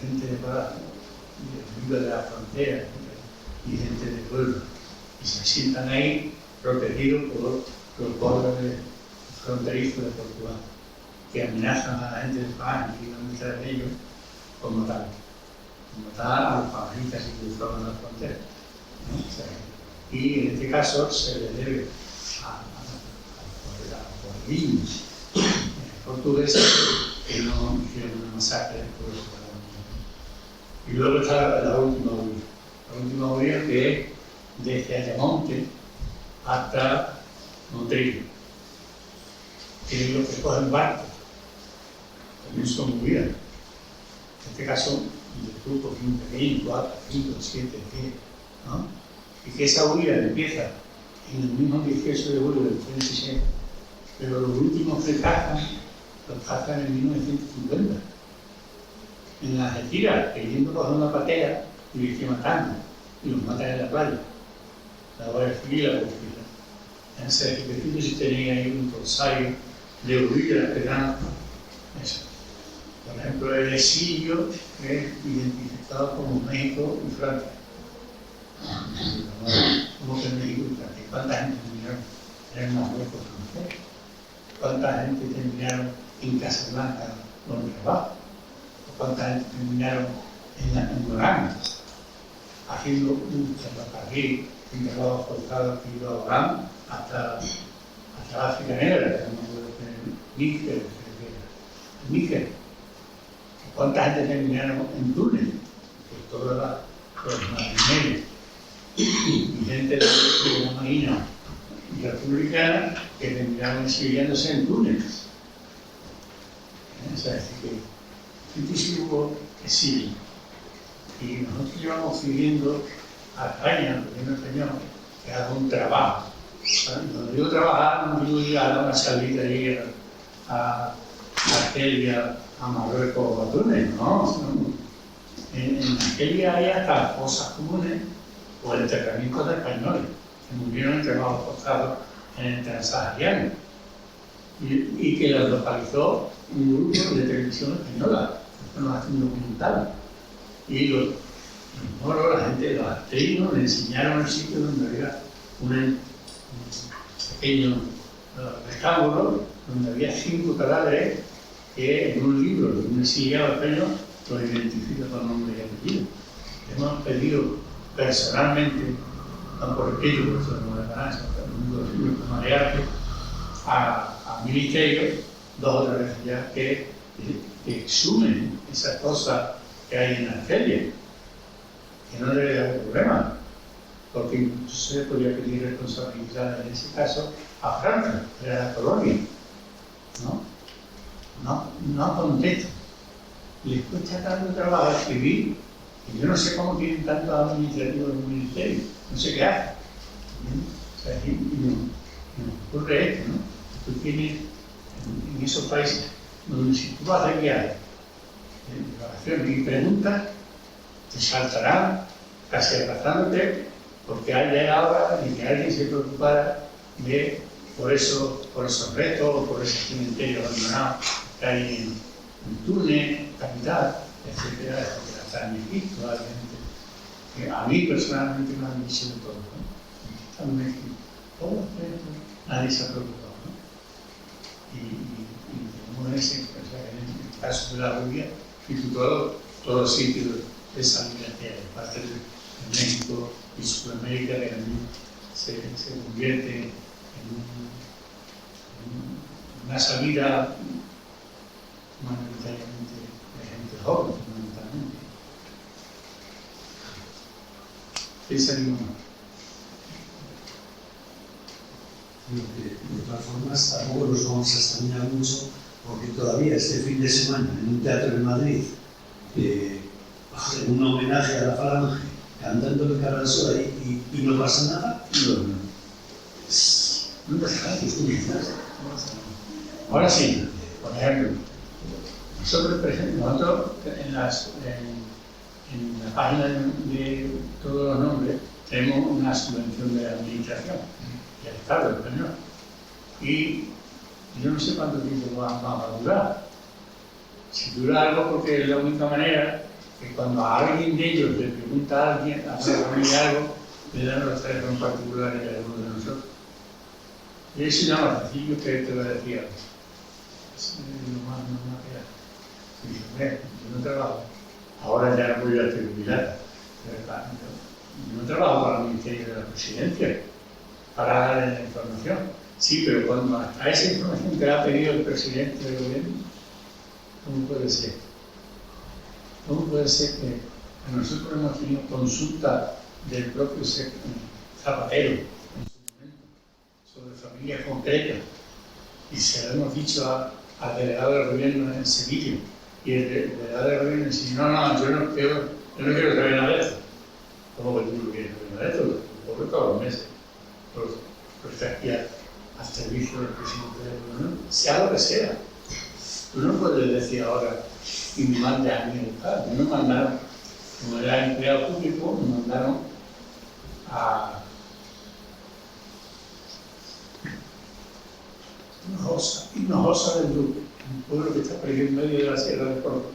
gente de Palacio, de la frontera y gente de pueblo, y se sientan ahí protegidos por los pobres fronterizos de Portugal, que amenazan a la gente de España y van detrás de ellos con matar a los paganistas que cruzaban la frontera, ¿no? O sea, y en este caso se le debe a los niños portugueses que no hicieron una masacre por eso. Y luego está la última huella que es desde Ayamonte hasta Motril, que es lo que cogen barcos, también son huellas. En este caso, el grupo es un pequeño, 4, 5, 7, 10, ¿no? Y que esa huella empieza en el mismo 18 de julio del 36, pero los últimos que cazan, los cazan en 1950. En las Algeciras, queriendo coger una patera y los que matando, y los matan en la playa. La Guardia Civil, la Policía. En ese ejercicio sí tenía ahí un rosario de huellas que dan eso. Por ejemplo, el exilio es identificado como México y Francia. Como que México y Francia. ¿Cuánta gente murió en Marruecos, no sé. ¿Cuánta gente terminaron en Casablanca con trabajo? ¿Cuánta gente terminaron en Orán haciendo un ferrocarril, un trabajo forzado que iba a Orán hasta África Negra, Níger? ¿Cuánta gente terminaron en Túnez? Por todos los marineros y gente de la Marina republicana que terminaron exiliándose en Túnez. O sea, es decir, que muchísimo exilio. Y nosotros llevamos pidiendo a España, al gobierno español, que haga un trabajo. Cuando digo trabajar, no digo ir a dar una salida ahí a Argelia, a Marruecos o a Túnez, no. En Argelia hay hasta fosas comunes o enterramientos de españoles que murieron en trabajo forzado en el Transahariano y que los localizó un grupo de televisión española, nos hace un documental. Y los moros, la gente de los arterinos, le enseñaron el sitio donde había un pequeño rectángulo donde había 5 cadáveres que en un libro de un exiliado español los identifica con nombre y apellido. Hemos pedido personalmente, no por escrito, por eso no le ganas, a ministerios 2 o 3 veces ya que exhumen esas cosas que hay en Argelia, que no debe haber problema, porque incluso se podría pedir responsabilidad en ese caso a Francia, que era la colonia. No contesta. Les cuesta tanto trabajo escribir, y yo no sé cómo tienen tanto administrativo en el ministerio, no sé qué hacen. O sea, y nos ocurre esto, ¿no? Tú tienes en esos países donde si tú vas de viaje, y preguntas, te saltarán casi abrazándote porque haya ahora y que alguien se preocupara por esos restos o por ese cementerio abandonado que hay en Túnez, capital, etcétera, etcétera. Hasta en Egipto hay gente que a mí personalmente me han dicho de todo, ¿no? En México, todo esto, nadie se ha preocupado, ¿no? Y como ese, o sea, en el caso de la rubia, y todos los sitios de salida que hay, parte de México y Sudamérica, que también se convierte en una salida mayoritariamente de gente joven, fundamentalmente. ¿Qué salimos más? De todas formas, tampoco nos vamos a examinar mucho, porque todavía este fin de semana en un teatro de Madrid, un homenaje a la Falange, cantando el Carrasol y no pasa nada. No pasa nada. Ahora sí, por ejemplo, nosotros en la página de todos los nombres tenemos una subvención de la administración del Estado español. Y yo no sé cuánto tiempo va a durar. Si dura algo, porque es la única manera que cuando a alguien de ellos le pregunta a alguien, a una familia algo, le dan los teléfonos particulares de alguno de nosotros. Y eso ya más sencillo que te lo decía. Es lo más normal que hay. Y dice, yo no trabajo. Ahora ya no voy a hacer jubilar. Yo no trabajo para el Ministerio de la Presidencia para darle la información. Sí, pero cuando a esa información que ha pedido el presidente del gobierno, ¿cómo puede ser? ¿Cómo puede ser que nosotros hemos tenido consulta del propio Zapatero en su momento sobre familias concretas y se lo hemos dicho al delegado del gobierno en Sevilla y el delegado del gobierno dice, no, yo no quiero saber nada de eso? ¿Cómo que tú no quieres saber nada de eso? Lo ocurre todos los meses. Pues aquí al servicio del presidente del gobierno, sea lo que sea. Tú no puedes decir ahora y me mande a mí a buscar. Me mandaron, como era empleado público, me mandaron a Hinojosa del Duque, un pueblo que está por ahí en medio de la Sierra de Córdoba,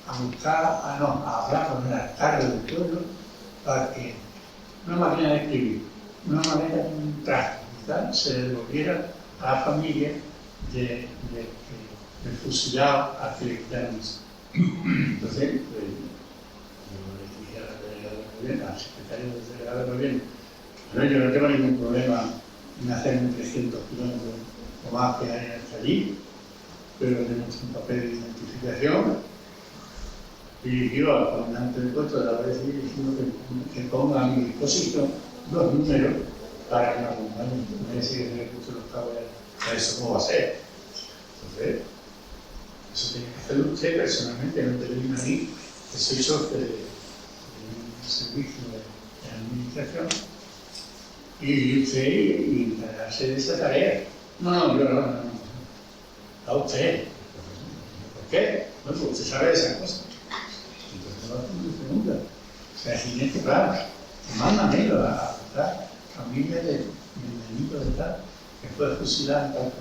a hablar con el alcalde del pueblo para que una máquina de escribir, una manera de un traje, tal, se le devolviera a la familia del fusilado al que le quitaron eso. Entonces, pues, yo le dije al delegado del gobierno, al secretario del delegado del gobierno, pero yo no tengo ningún problema en hacerme 300 kilómetros o más que hay hasta allí, pero tenemos un papel de identificación dirigido al comandante del puesto de la Guardia Civil diciendo que ponga a mi disposición 2 números para que me acompañen. Me decía que el puesto de los cabos, eso cómo va a ser. Entonces, eso tiene que hacerlo usted personalmente, no te viene a mí, que soy socio de un servicio de administración, y usted encargarse de esa tarea. No, no. A usted. ¿Por qué? No, porque usted sabe de esas cosas. Entonces no me pregunta. O sea, siguiente plan, mándamelo a la familia de menganito de tal, que fue fusilado en tal cosa.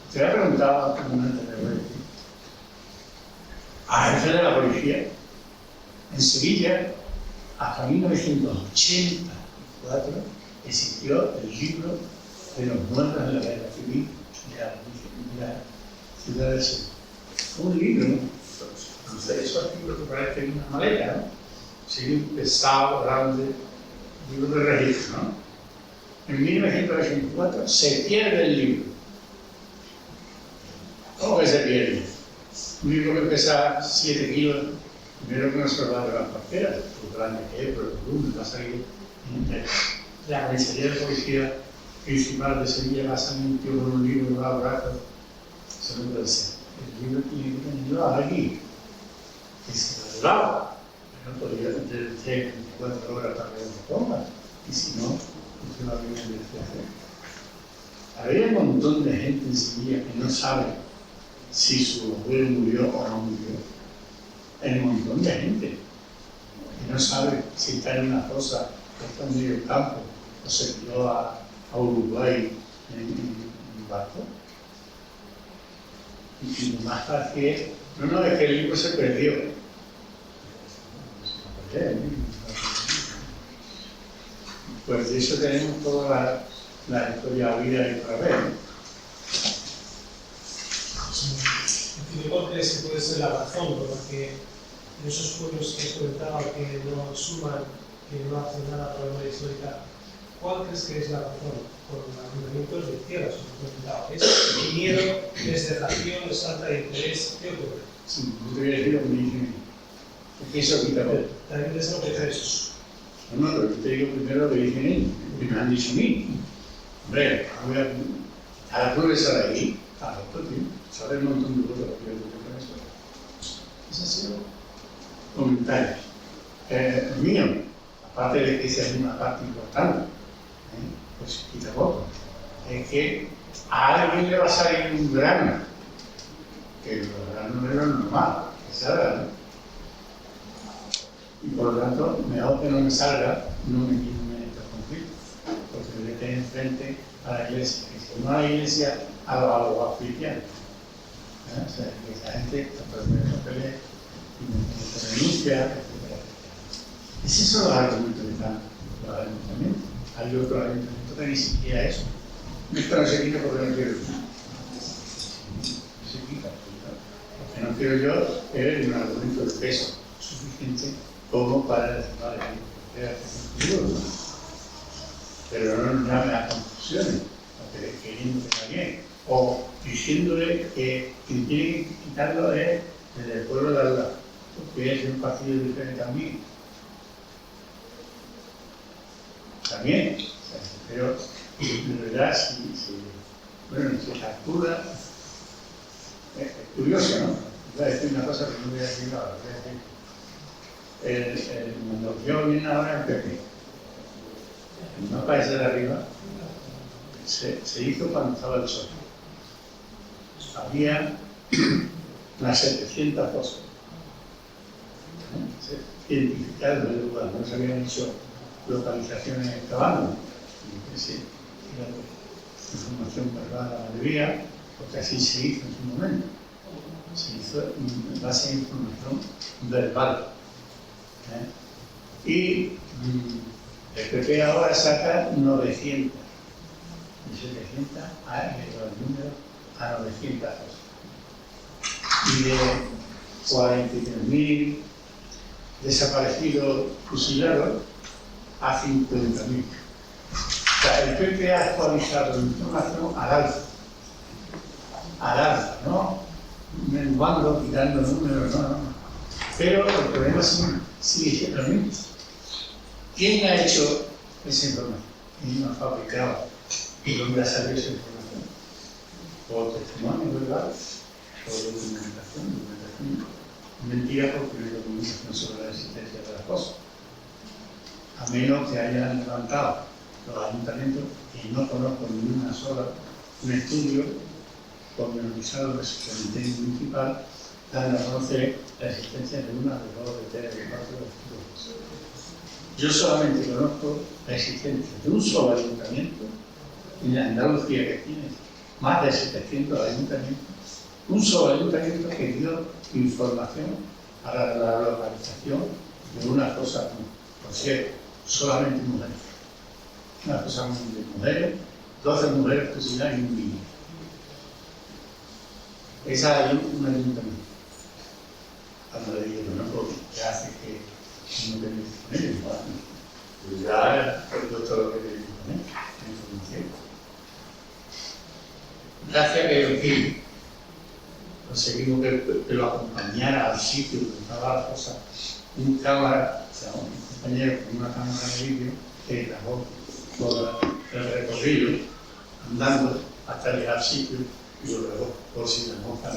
Usted ha preguntado al comandante de Guardia a jefe de la policía en Sevilla, hasta 1984 existió el libro de los muertos en la guerra civil de la ciudad de Sevilla. Un libro, esos libros que parecen una maleta, ¿no? Sí, un pesado, grande, libro de registro, ¿no? En 1984 se pierde el libro. ¿Cómo que se pierde? Un libro que pesa 7 kilos, primero que no se lo va a llevar cualquiera, por grande que es, por el volumen, va a salir en la comisaría de policía principal de Sevilla, va a salir un tío con un libro que va a brazo. Eso no puede ser. El libro tiene que tenerlo aquí, que se lo llevaba. No podría tener 24 horas para que lo ponga, y si no, usted va a venir a investigación. Había un montón de gente en Sevilla que no sabe si su abuelo murió o no murió. Hay un montón de gente que no sabe si está en una fosa o está en medio del campo o se tiró a Uruguay en un barco. Y lo más fácil es, no, es que el libro se perdió. Pues de eso tenemos toda la historia vida y para ver. ¿Cuál crees que puede ser la razón por la que en esos pueblos que has comentado que no suman, que no hacen nada por la memoria histórica, cuál crees que es la razón por los ayuntamientos de tierras, como has comentado? ¿Es miedo, es dejación, es falta de interés? ¿Qué ocurre? Sí, yo te voy a decir lo que me dicen. Porque eso quita todo. También te deseo que crees. No, pero yo te digo primero lo que dicen ellos, que me han dicho a mí. Hombre, a la prueba de ahí, a los propios, sabe un montón de cosas que yo tengo con eso. Esos han sido comentarios. Mío, aparte de que sea una parte importante, pues quita poco. Es que a alguien le va a salir un grano, que los granos no es normal, que salga, ¿no? Y por lo tanto, mejor que no me salga, no me quiten estos conflictos, porque voy a tener enfrente a la iglesia, que si no a la iglesia, a los abogados cristianos. O sea, que esa gente está perdiendo papeles, y renuncia, etc. Esos son los argumentos que están los ayuntamientos. Hay otros ayuntamientos que ni siquiera eso. Esto no se quita porque no quiero yo. No se quita. Lo que no quiero yo es un argumento de peso suficiente como para decir, vale, pero no nos llame a conclusiones, porque queriendo que bien, o diciéndole que quien tiene que quitarlo es el pueblo de Alba, porque es un partido diferente también. También, pero de verdad, bueno, se calcula, es curioso, ¿no? Voy a decir una cosa que no voy a decir ahora, voy a decir. El Mondoqueo viene ahora en PP. El mapa ese de arriba se hizo cuando estaba el sol. Había unas 700 fosas. Identificadas del lugar, no se habían hecho localizaciones excavando. Sí, información verbal a la mayoría, porque así se hizo en su momento. Se hizo en base a información verbal. Y El PP ahora saca 900, de 700 a los números a 900 cosas. Y de 43.000 desaparecidos fusilados a 50.000. O sea, el PP ha actualizado la información al alza, ¿no? Menguando, quitando números, no. Pero el problema sigue siendo el mismo. ¿Quién ha hecho esa información? ¿Quién ha fabricado y dónde ha salido esa información? Por testimonio, ¿verdad? Por documentación. Mentira, porque no hay documentación sobre la existencia de las cosas. A menos que hayan levantado los ayuntamientos, y no conozco ni una sola, un estudio pormenorizado del Superintendente Municipal dando a conocer la existencia de una, de dos, de tres, de cuatro, de cinco cosas. Yo solamente conozco la existencia de un solo ayuntamiento en Andalucía, que tiene más de 700 ayuntamientos, un solo ayuntamiento que dio información para la localización de una cosa, por cierto, solamente mujeres. Una cosa de mujeres, 12 mujeres fusiladas y un niño. Esa es un ayuntamiento. Cuando le digo, no, porque ya hace que no te disponible, pues ya por todo lo que te dispone, la información. Gracias que en fin, conseguimos que lo acompañara al sitio donde estaba la cosa, un cámara, o sea, un compañero con una cámara de vídeo que grabó todo el recorrido, andando hasta llegar al sitio y lo grabó, por si la mosca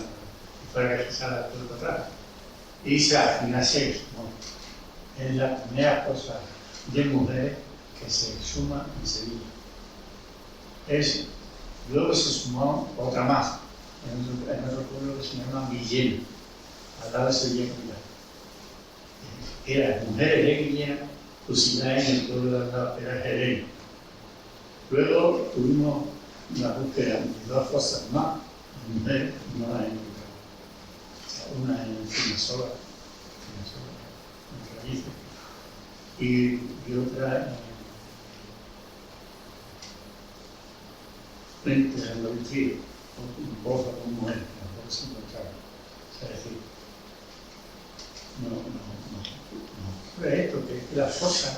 fuera que se salga todo para atrás. Y se al final se sumó. Es la primera cosa de mujeres que se suma en Sevilla. Luego se sumó otra más, en otro pueblo que se llama Guillén, al lado de Sevilla. Eran mujeres de Guillén fusiladas en el pueblo de al lado, era Jerez. Luego tuvimos una búsqueda de dos cosas más, de mujeres, no las encontramos. Una en Cinesola, en Raíces, y otra frente a Andalucía, un pozo con mujeres, que tampoco se encontraba. O sea, es decir, no fue esto, que es que las cosas,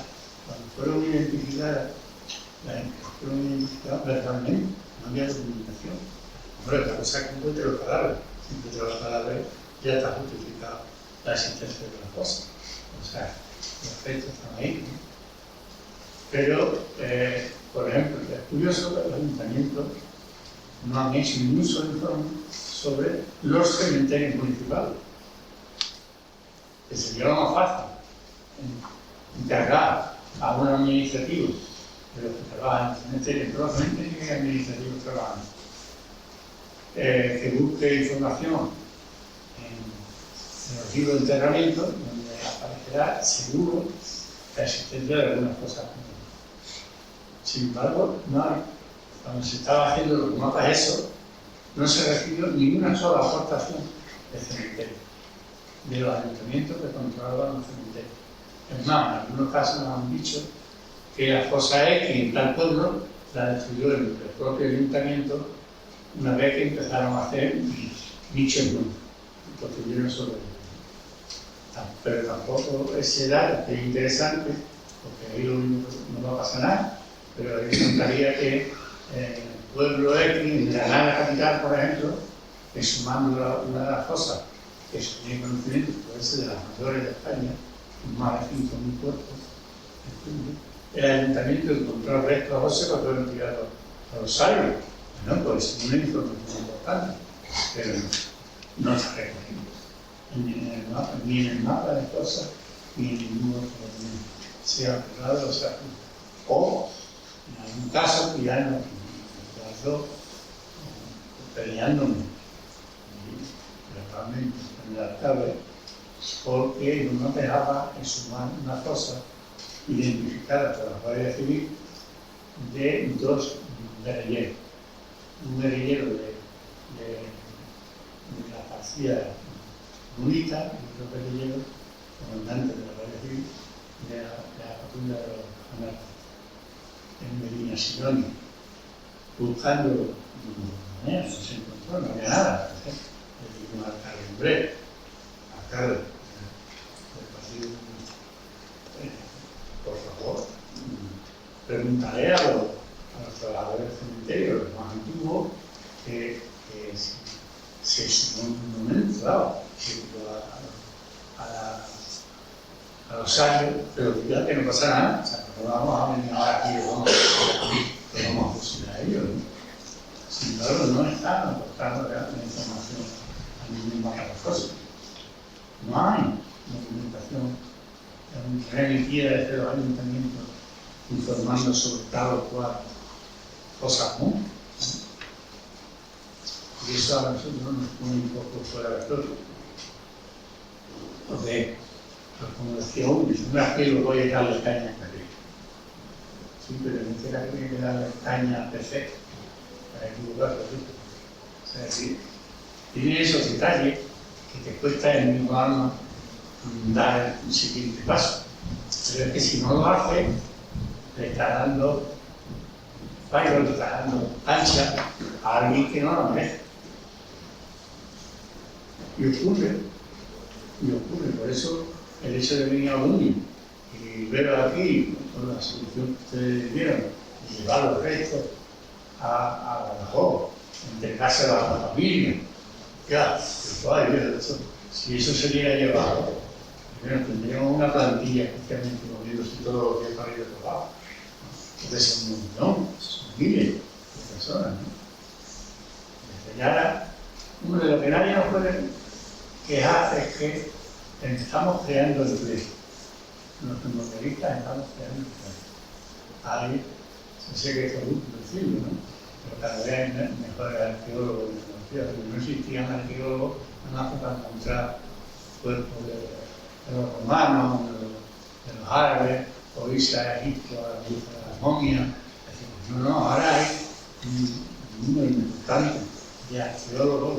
cuando fueron identificadas, verdaderamente, no había documentación. Hombre, otra cosa que encuentre los cadáveres, siempre los cadáveres ya está justificada la existencia de las cosas. O sea, los efectos están ahí, ¿no? Pero, por ejemplo, es curioso que los ayuntamientos no han hecho ningún solo informe sobre los cementerios municipales, que sería lo más fácil encargar a un administrativo de los que trabajan en cementerios, pero los cementerios administrativos trabajan, que busque información en los libros de enterramiento, donde aparecerá seguro la existencia de algunas cosas. Sin embargo, no hay. Cuando se estaba haciendo los mapas eso, no se recibió ninguna sola aportación de cementerio, de los ayuntamientos que controlaban los cementerios. Es más, en algunos casos nos han dicho que la cosa es que en tal pueblo la destruyó el propio ayuntamiento una vez que empezaron a hacer nichos nuevos, construyeron sobre ellos. Pero tampoco ese dato que es interesante, porque ahí no va a pasar nada, pero ahí contaría que el pueblo X, en Granada capital, por ejemplo, que sumando una de las cosas que se tiene conocimiento, puede ser de las mayores de España, más de 5.000 cuerpos, el ayuntamiento encontró restos óseos que fueron tirados a los aires. Bueno, pues es una información importante, pero no está recogido ni en el mapa de cosas, ni en ningún otro documento, sea privado o sea público. O en algún caso que ya no quedó peleándome realmente en la tabla, porque no me dejaba en sumar una cosa identificada por la Guardia Civil de dos guerrilleros. Un guerrillero de la partida bonita y otro guerrillero comandante de la Guardia Civil de la patrulla de los anarquistas. en Medina Sidonia, buscando, no se encontró, no había nada. Le digo al alcalde, hombre, alcalde del partido, por favor, preguntaré a los trabajadores del cementerio, los más antiguos, que no me han entrado a los años, pero ya que no pasa nada, o sea, no vamos a venir ahora aquí, vamos a fusilar a ellos, ¿no? Sin embargo, no están aportando la información a ninguna otra cosa. No hay documentación remitida desde los ayuntamientos informando sobre tal o cual cosa común. Y eso a nosotros nos pone un poco fuera de todo. Porque, pues como decía uno, una vez que lo voy a darle caña a Cadí. Sí, pero no será que hay que darle caña a PC para equivocarlo. O sea, sí, tiene esos detalles que te cuesta el mismo alma dar el siguiente paso. Pero es que si no lo hace, le está dando fallo, le está dando ancha a alguien que no lo merece. Y ocurre, por eso el hecho de venir a Bundy y ver aquí con la solución que ustedes dieron, y llevar los restos a Badajoz, entregarse a la familia, ya, si eso se hubiera llevado, primero tendríamos una plantilla especialmente moviéndose todos los días para ir a otro lado. Entonces es un montón, son miles de personas, ¿no? Desde ya, uno de lo que nadie nos puede quejar es que estamos creando empleo. Los memorialistas estamos creando empleo. Ahí, yo sé que es justo decirlo, ¿no? Pero cada vez hay mejores arqueólogos de tecnología, porque no existían arqueólogos nada más para encontrar cuerpos de los romanos, de los árabes, o irse a Egipto a la búsqueda de las momias. No, ahora hay un número importante de arqueólogos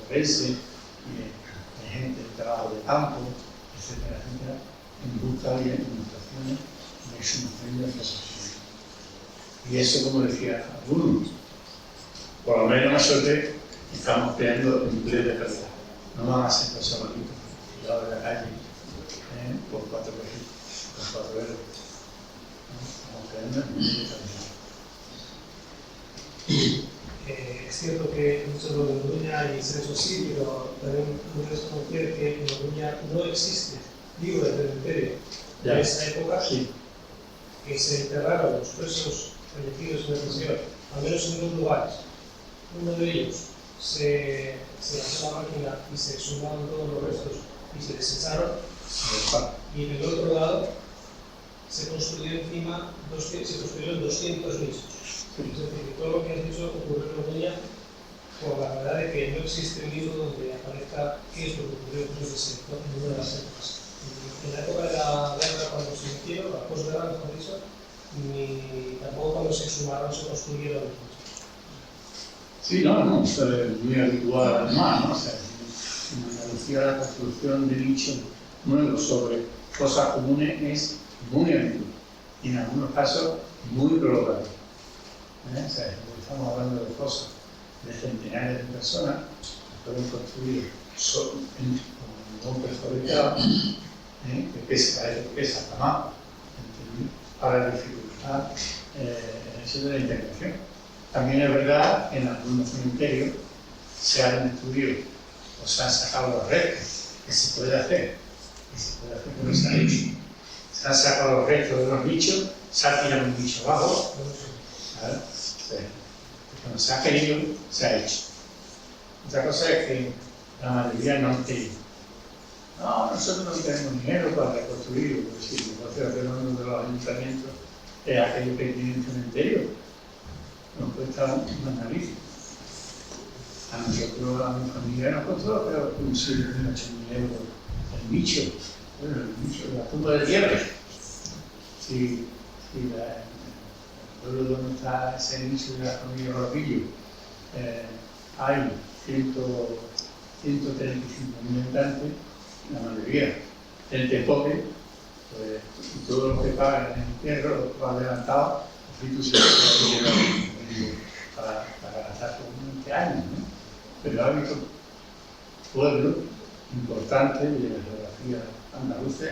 forenses, y de gente de trabajo de campo, etcétera, etcétera, en busca de demostraciones de exhumación de las cosas. Y eso, como decía algunos, por lo menos nosotros estamos creando empleos de calidad. No van a ser cosas bonitas, tirados de la calle, por 4 euros. Estamos creando empleos de calidad. Es cierto que muchos de Orduña y eso sí, pero también debemos reconocer que en Orduña no existe libro de cementerio de esa época, Sí. que se enterraron los presos fallecidos en la prisión, al menos en 2 lugares. Uno de ellos se lanzó a la máquina y se exhumaron todos los restos y se desecharon, y en el otro lado se construyeron encima 200 nichos. Es decir, que todo lo que has dicho ocurrió en Orduña por la verdad de que no existe un libro donde aparezca qué es lo que ocurrió en ese sector en una de las épocas. En la época de la guerra, cuando se hicieron, la posguerra, mejor dicho, ni tampoco cuando se exhumaron se construyeron los nichos. Sí, no, eso es muy habitual además, ¿no? O sea, en Andalucía la construcción de nichos nuevos sobre cosas comunes es muy habitual y en algunos casos muy global. O sea, estamos hablando de cosas de centenares de personas que pueden construir con un prefabricado que pesa más para dificultar el hecho de la integración. También es verdad que en algunos cementerios se han estudiado o se han sacado los restos que se puede hacer, que no se ha hecho. Se han sacado los restos de los nichos, se ha tirado un nicho abajo, ¿vale? Cuando se ha querido, se ha hecho. Otra cosa es que la mayoría no han querido. No, nosotros no tenemos dinero para reconstruirlo, pero si el negocio de los ayuntamientos es aquello que tiene el cementerio, nos cuesta una nariz. A nosotros, a mi familia nos costó, pero un 8.000 euros el nicho, bueno, el nicho de la tumba de tierra. Si el pueblo donde está ese nicho de la familia Ropillo, hay 135.000 habitantes, la mayoría gente pobre, pues, y todos los que pagan el entierro, los adelantados, conflicto se lleva para gastar por 20 años, ¿no? Pero ha habido pueblos importantes de la geografía andaluza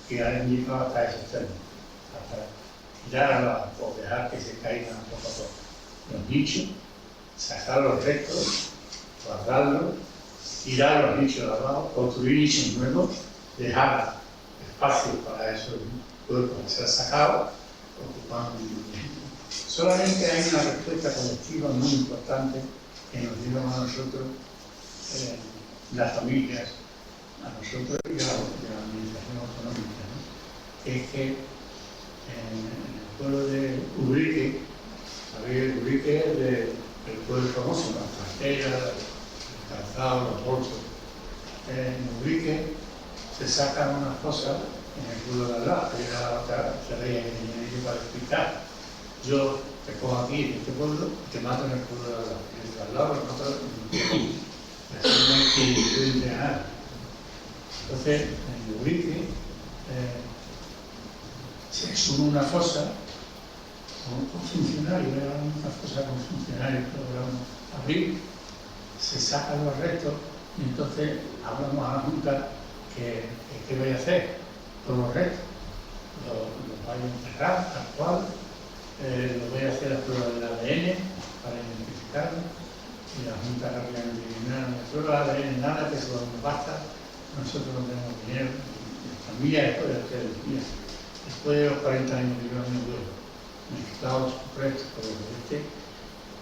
que han llegado hasta ese extremo, hasta tirar o dejar que se caigan poco a poco los nichos, sacar los restos, guardarlos, tirar los nichos de abajo, construir nichos nuevos, dejar espacio para esos cuerpos que se han sacado, ocupando. Solamente hay una respuesta colectiva muy importante que nos dieron a nosotros, las familias, a nosotros y a la administración autonómica, ¿no? Que es que en el pueblo de Ubrique, ¿sabéis? Ubrique es del pueblo famoso, las carteras, el calzado, los bolsos. En Ubrique se sacan unas cosas en el pueblo de al lado, que era la otra tarea que tenía yo para explicar. Yo te cojo aquí en este pueblo y te mato en el pueblo de al lado. Y el de al lado lo mato en el así no hay que puede nada. Entonces, en Ubrique se suma una fosa con funcionarios, era una fosa con funcionarios que logramos abrir, se sacan los restos y entonces hablamos a la Junta que qué voy a hacer con los restos. Los voy a enterrar tal cual, los voy a hacer a prueba del ADN para identificarlos. Y la Junta rápidamente dice, no, prueba de ADN nada, que eso no basta, nosotros no tenemos dinero. La familia después de ustedes, mira, después de los 40 años que llevan mi abuelo, mezclados sus restos con los de este,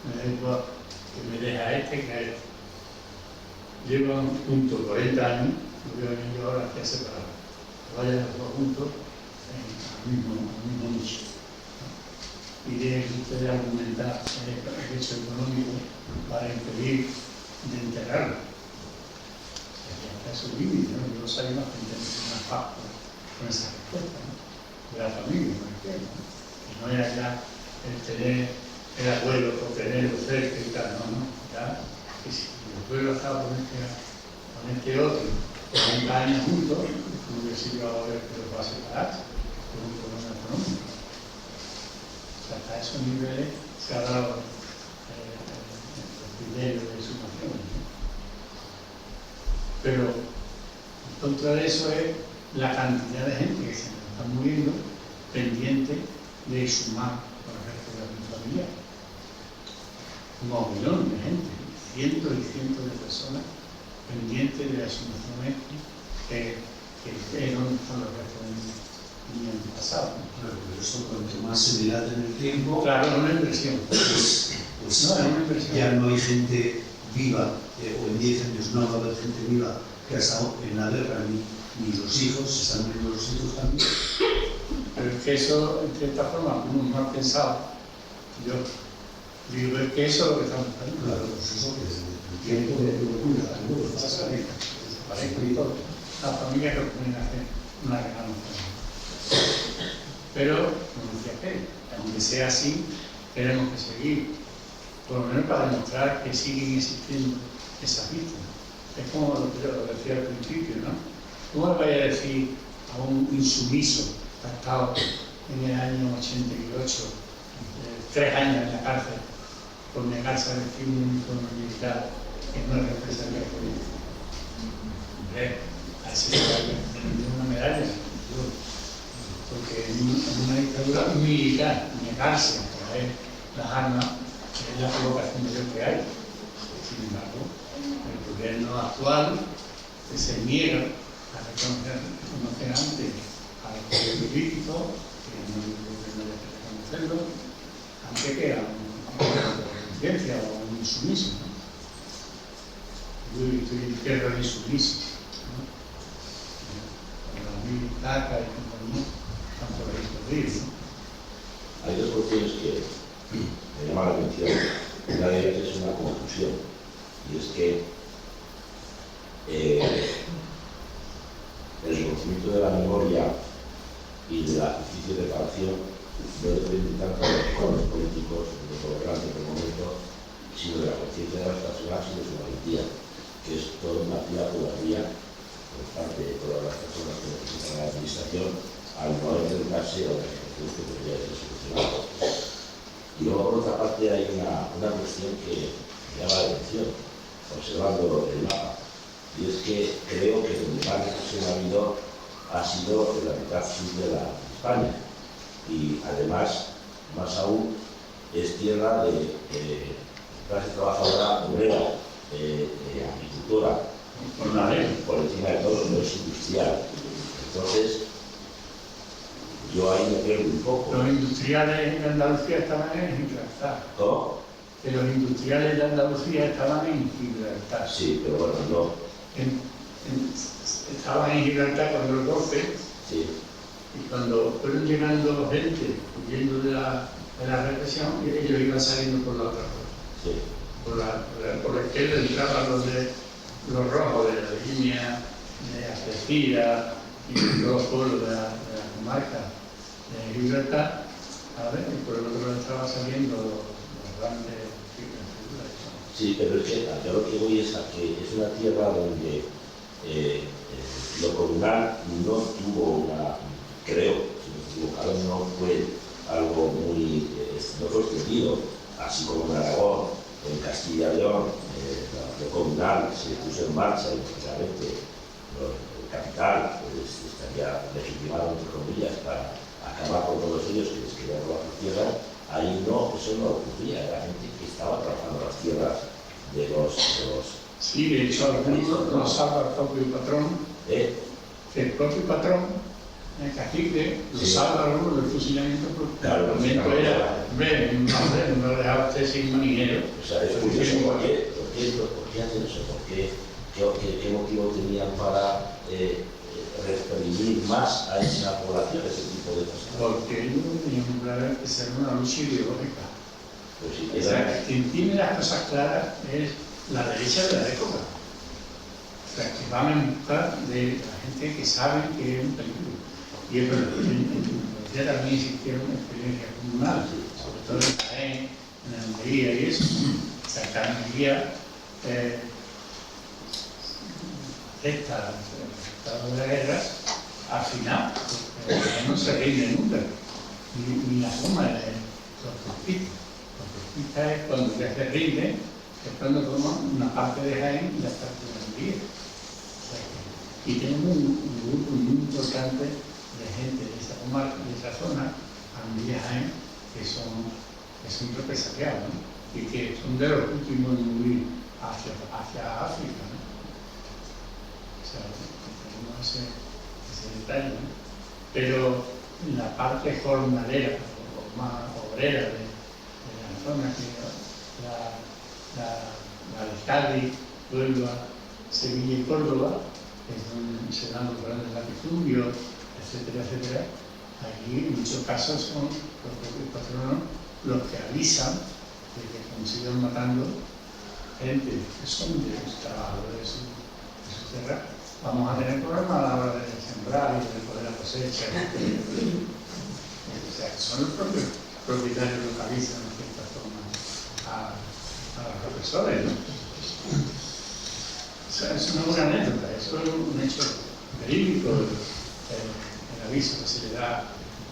me da igual que me deja este que a este. Llevan juntos 40 años, lo veo en ellos ahora que es separado. Vayan los dos juntos al mismo nicho. Y de ustedes argumentar el hecho económico para impedir de enterrarlo. Hasta su límite, ¿no? Yo no sabía más que entender una paz con esa respuesta, ¿no? De la familia, ¿no? Que no era ya el tener el abuelo o tener el cerca y tal, no, ya que si el abuelo estaba con este otro 40 años juntos, no hubiera sido ahora que los va a separar por un problema económico. Hasta esos niveles se ha dado el criterio de sumación. Pero en contra de eso es la cantidad de gente que se nos está muriendo pendiente de sumar con el resto de la familia. Un montón de gente, cientos y cientos de personas pendientes de las sumaciones que dónde están los restos de mi antepasado. Claro, pero eso cuanto más se dilata en el tiempo, claro, es una inversión. Pues no, es una inversión. Ya no hay gente viva, o en 10 años no va a haber gente viva que ha estado en la guerra, ni los hijos, se están muriendo los hijos también. Pero es que eso, en cierta forma, uno no ha pensado. Yo digo, es que eso es lo que estamos haciendo. Claro, pues eso que es el tiempo de locura, desaparezco y todo. Las familias que pueden hacer una reclamación. Pero, como decía Pérez, aunque sea así, tenemos que seguir, por lo menos para demostrar que siguen existiendo esas víctimas. Es como lo que yo decía al principio, ¿no? ¿Cómo le voy a decir a un insumiso que ha estado en el año 88, 3 años en la cárcel, por negarse a vestir un uniforme militar que no es represalia política? Hombre, a ese se le dio una medalla. Porque en una dictadura militar, negarse a traer las armas es la provocación mayor que hay. Sin embargo, el gobierno actual se niega a reconocer antes al poder político, que no debe reconocerlo, antes que a una conciencia o a un insumiso, ¿no? Yo estoy en tierra de insumiso, ¿no? Con la militar y compañía. Hay dos cuestiones que me llaman la atención. Una de ellas es una confusión, y es que el reconocimiento de la memoria y de la justicia de reparación no depende tanto de los cuadros políticos, de los gobernantes del momento, sino de la conciencia de las personas y de su valentía, que es toda una tía todavía por parte de todas las personas que necesitan la administración al no enfrentarse a una situación que podría ser solucionada. Y luego, por otra parte, hay una cuestión que me llama la atención, observando el mapa, y es que creo que donde más represión ha habido ha sido en la mitad sur de España. Y además, más aún, es tierra de clase trabajadora obrera, agricultora, por encima de todo, no es industrial. Entonces, yo ahí me pierdo un poco. Los industriales de Andalucía estaban en Gibraltar. ¿Cómo? Que los industriales de Andalucía estaban en Gibraltar. Sí, pero bueno, no. Estaban en Gibraltar cuando los 12, Sí. y cuando fueron llegando gente huyendo de la represión, ellos iban saliendo por la otra puerta. Sí. Por la izquierda entraban los rojos de la línea de Algeciras y todos los pueblos de la comarca de Gibraltar, y por el otro lado estaban saliendo los grandes figuras. Sí, pero es que yo lo que voy es a que es una tierra donde lo comunal no tuvo creo, si me estoy equivocado, no fue algo muy, no fue extendido, así como en Aragón, en Castilla y León, lo comunal se puso en marcha y precisamente el capital estaría legitimado, entre comillas, para acabar con todos ellos que les querían robar sus tierras. Ahí no, eso no ocurría, era gente que estaba trabajando las tierras de los Sí, de hecho, algunos lo salva el propio patrón, el propio patrón, el cacique, lo salva algunos del fusilamiento porque Claro, el momento sí, era, no lo dejaba usted sin marinero. O sea, es curioso, ¿por qué hacen eso? ¿Qué motivo tenían para reprimir más a esa población, ese tipo de personas? Porque ellos tenían muy claro que ser una lucha ideológica. Pues sí, O sea, quien tiene las cosas claras es la derecha de la época. O sea, que van en busca de la gente que sabe que es un peligro. Y es verdad, en ya también existieron experiencias comunales, sobre todo en Jaén, en Almería y eso. O sea, que Almería acepta el estado de la guerra al final, porque no se rinde nunca. Ni la suma de los conflictos. Los conflictos es cuando ya se rinde, es cuando toman una parte de Jaén y la parte de Almería. O sea, y tenemos un grupo muy importante de gente de esa comarca, de esa zona, Almería, Jaén, que son represaliados, ¿no? Y que son de los últimos en huir hacia África, ¿no? O sea, tenemos ese detalle, ¿no? Pero la parte jornalera o más obrera de la zona, que la de Cádiz, Huelva, Sevilla y Córdoba, es donde se dan los grandes latifundios, etcétera, etcétera. Allí en muchos casos son los propios patronos los que avisan de que como sigan matando gente que son de los trabajadores de su tierra, vamos a tener problemas a la hora de sembrar y de poder la cosecha. O sea, que son los propios propietarios los que avisan de cierta forma a los profesores, ¿no? O sea, es una buena anécdota, eso es un hecho verídico, el aviso que se le da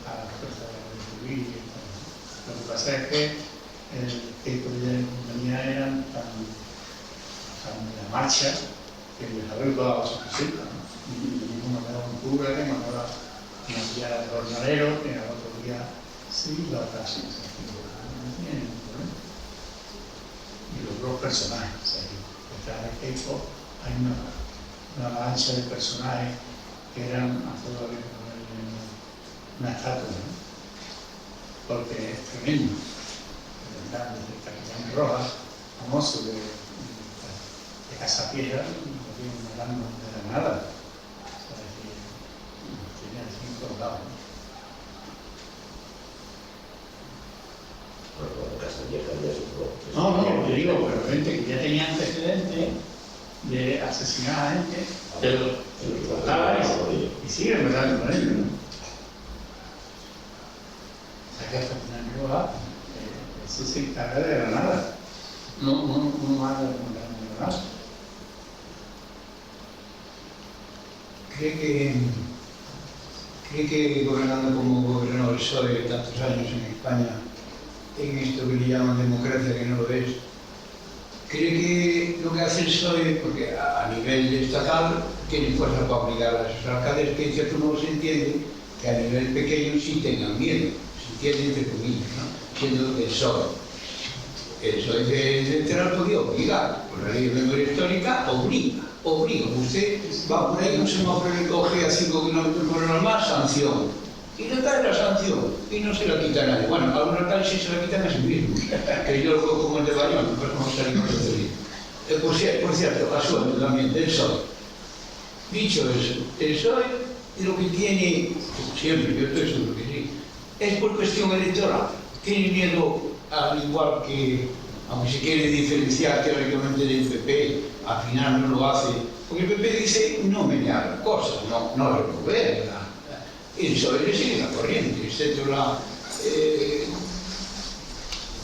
a las fuerzas de civil. Lo que pasa es que el tipo de compañía eran tan de la marcha que les había dado a su cosita, ¿no? Y mismo mandaba un cura que mandaba una día de jornalero, que al otro día sí, la otra sí, no tiene ningún problema. Y los dos personajes, detrás de Keiko hay una avalancha de personajes que eran a todo lo que ponerle una estatua, ¿no? Porque es tremendo. Desde el Capitán Rojas, famoso de Casa Piedra, no tiene una lana de la nada. O sea, que tenía 5 lados. Bueno, Casa Vieja ya es otro. No, te digo, pero gente que ya tenía antecedentes de asesinar a gente, pero lo trataba y sigue matando con ellos, ¿no? O sea que hasta Capitán Rojas, ese se encarga de Granada, no más de Granada. ¿Cree que gobernando como gobernó el PSOE tantos años en España en esto que le llaman democracia, que no lo es, cree que lo que hace el PSOE, porque a nivel estatal tiene fuerza para obligar a sus alcaldes, que en cierto modo se entiende que a nivel pequeño sí tengan miedo, se entiende entre comillas, ¿no? Siendo el PSOE. El PSOE central podía obligar, por la ley de memoria histórica, obliga. Usted va por ahí, un semáforo le coge a 5 kilómetros por hora más, sanción. Y no cae la sanción, y no se la quita a nadie. Bueno, algunos alcaldes sí se la quitan a sí mismos, que yo lo veo como el de Bayón, pues como salimos de Sevilla. Por cierto, a sueldo también del PSOE. Dicho eso, el PSOE lo que tiene, como siempre, yo estoy seguro que sí, es por cuestión electoral. Tiene miedo, al igual que, aunque se quiere diferenciar teóricamente del PP, al final no lo hace, porque el PP dice no me haga cosas, no lo gobierna. Y el PSOE le sigue la corriente, excepto la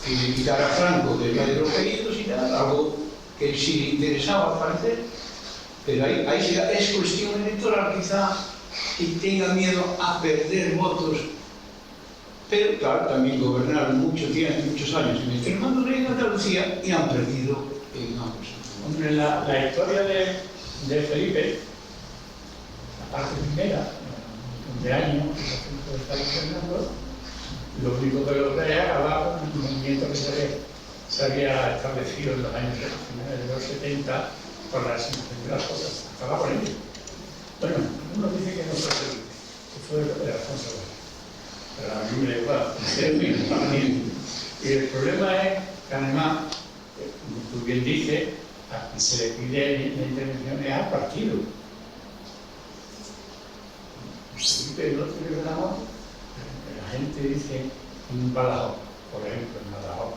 que le quitara a Franco de la de los caídos y tal, algo que sí le interesaba al parecer, pero ahí es cuestión electoral quizá, y tenga miedo a perder votos. Pero claro, también gobernaron muchos años en el mando de Andalucía y han perdido en ambos. Hombre, la historia de Felipe, la parte primera, de años, que está gobernando, lo único que lo trae acaba con un movimiento que se había establecido en los años finales de los 70 por la asignación de las cosas. Acaba con ello. Bueno, uno dice que no fue Felipe, que fue de Alfonso X. Pero a mí me da igual, y el problema es que además, como tú bien dices, se le pide la intervención es al partido. Felipe no tiene ganado, la gente dice en Badajoz, por ejemplo, en Badajoz.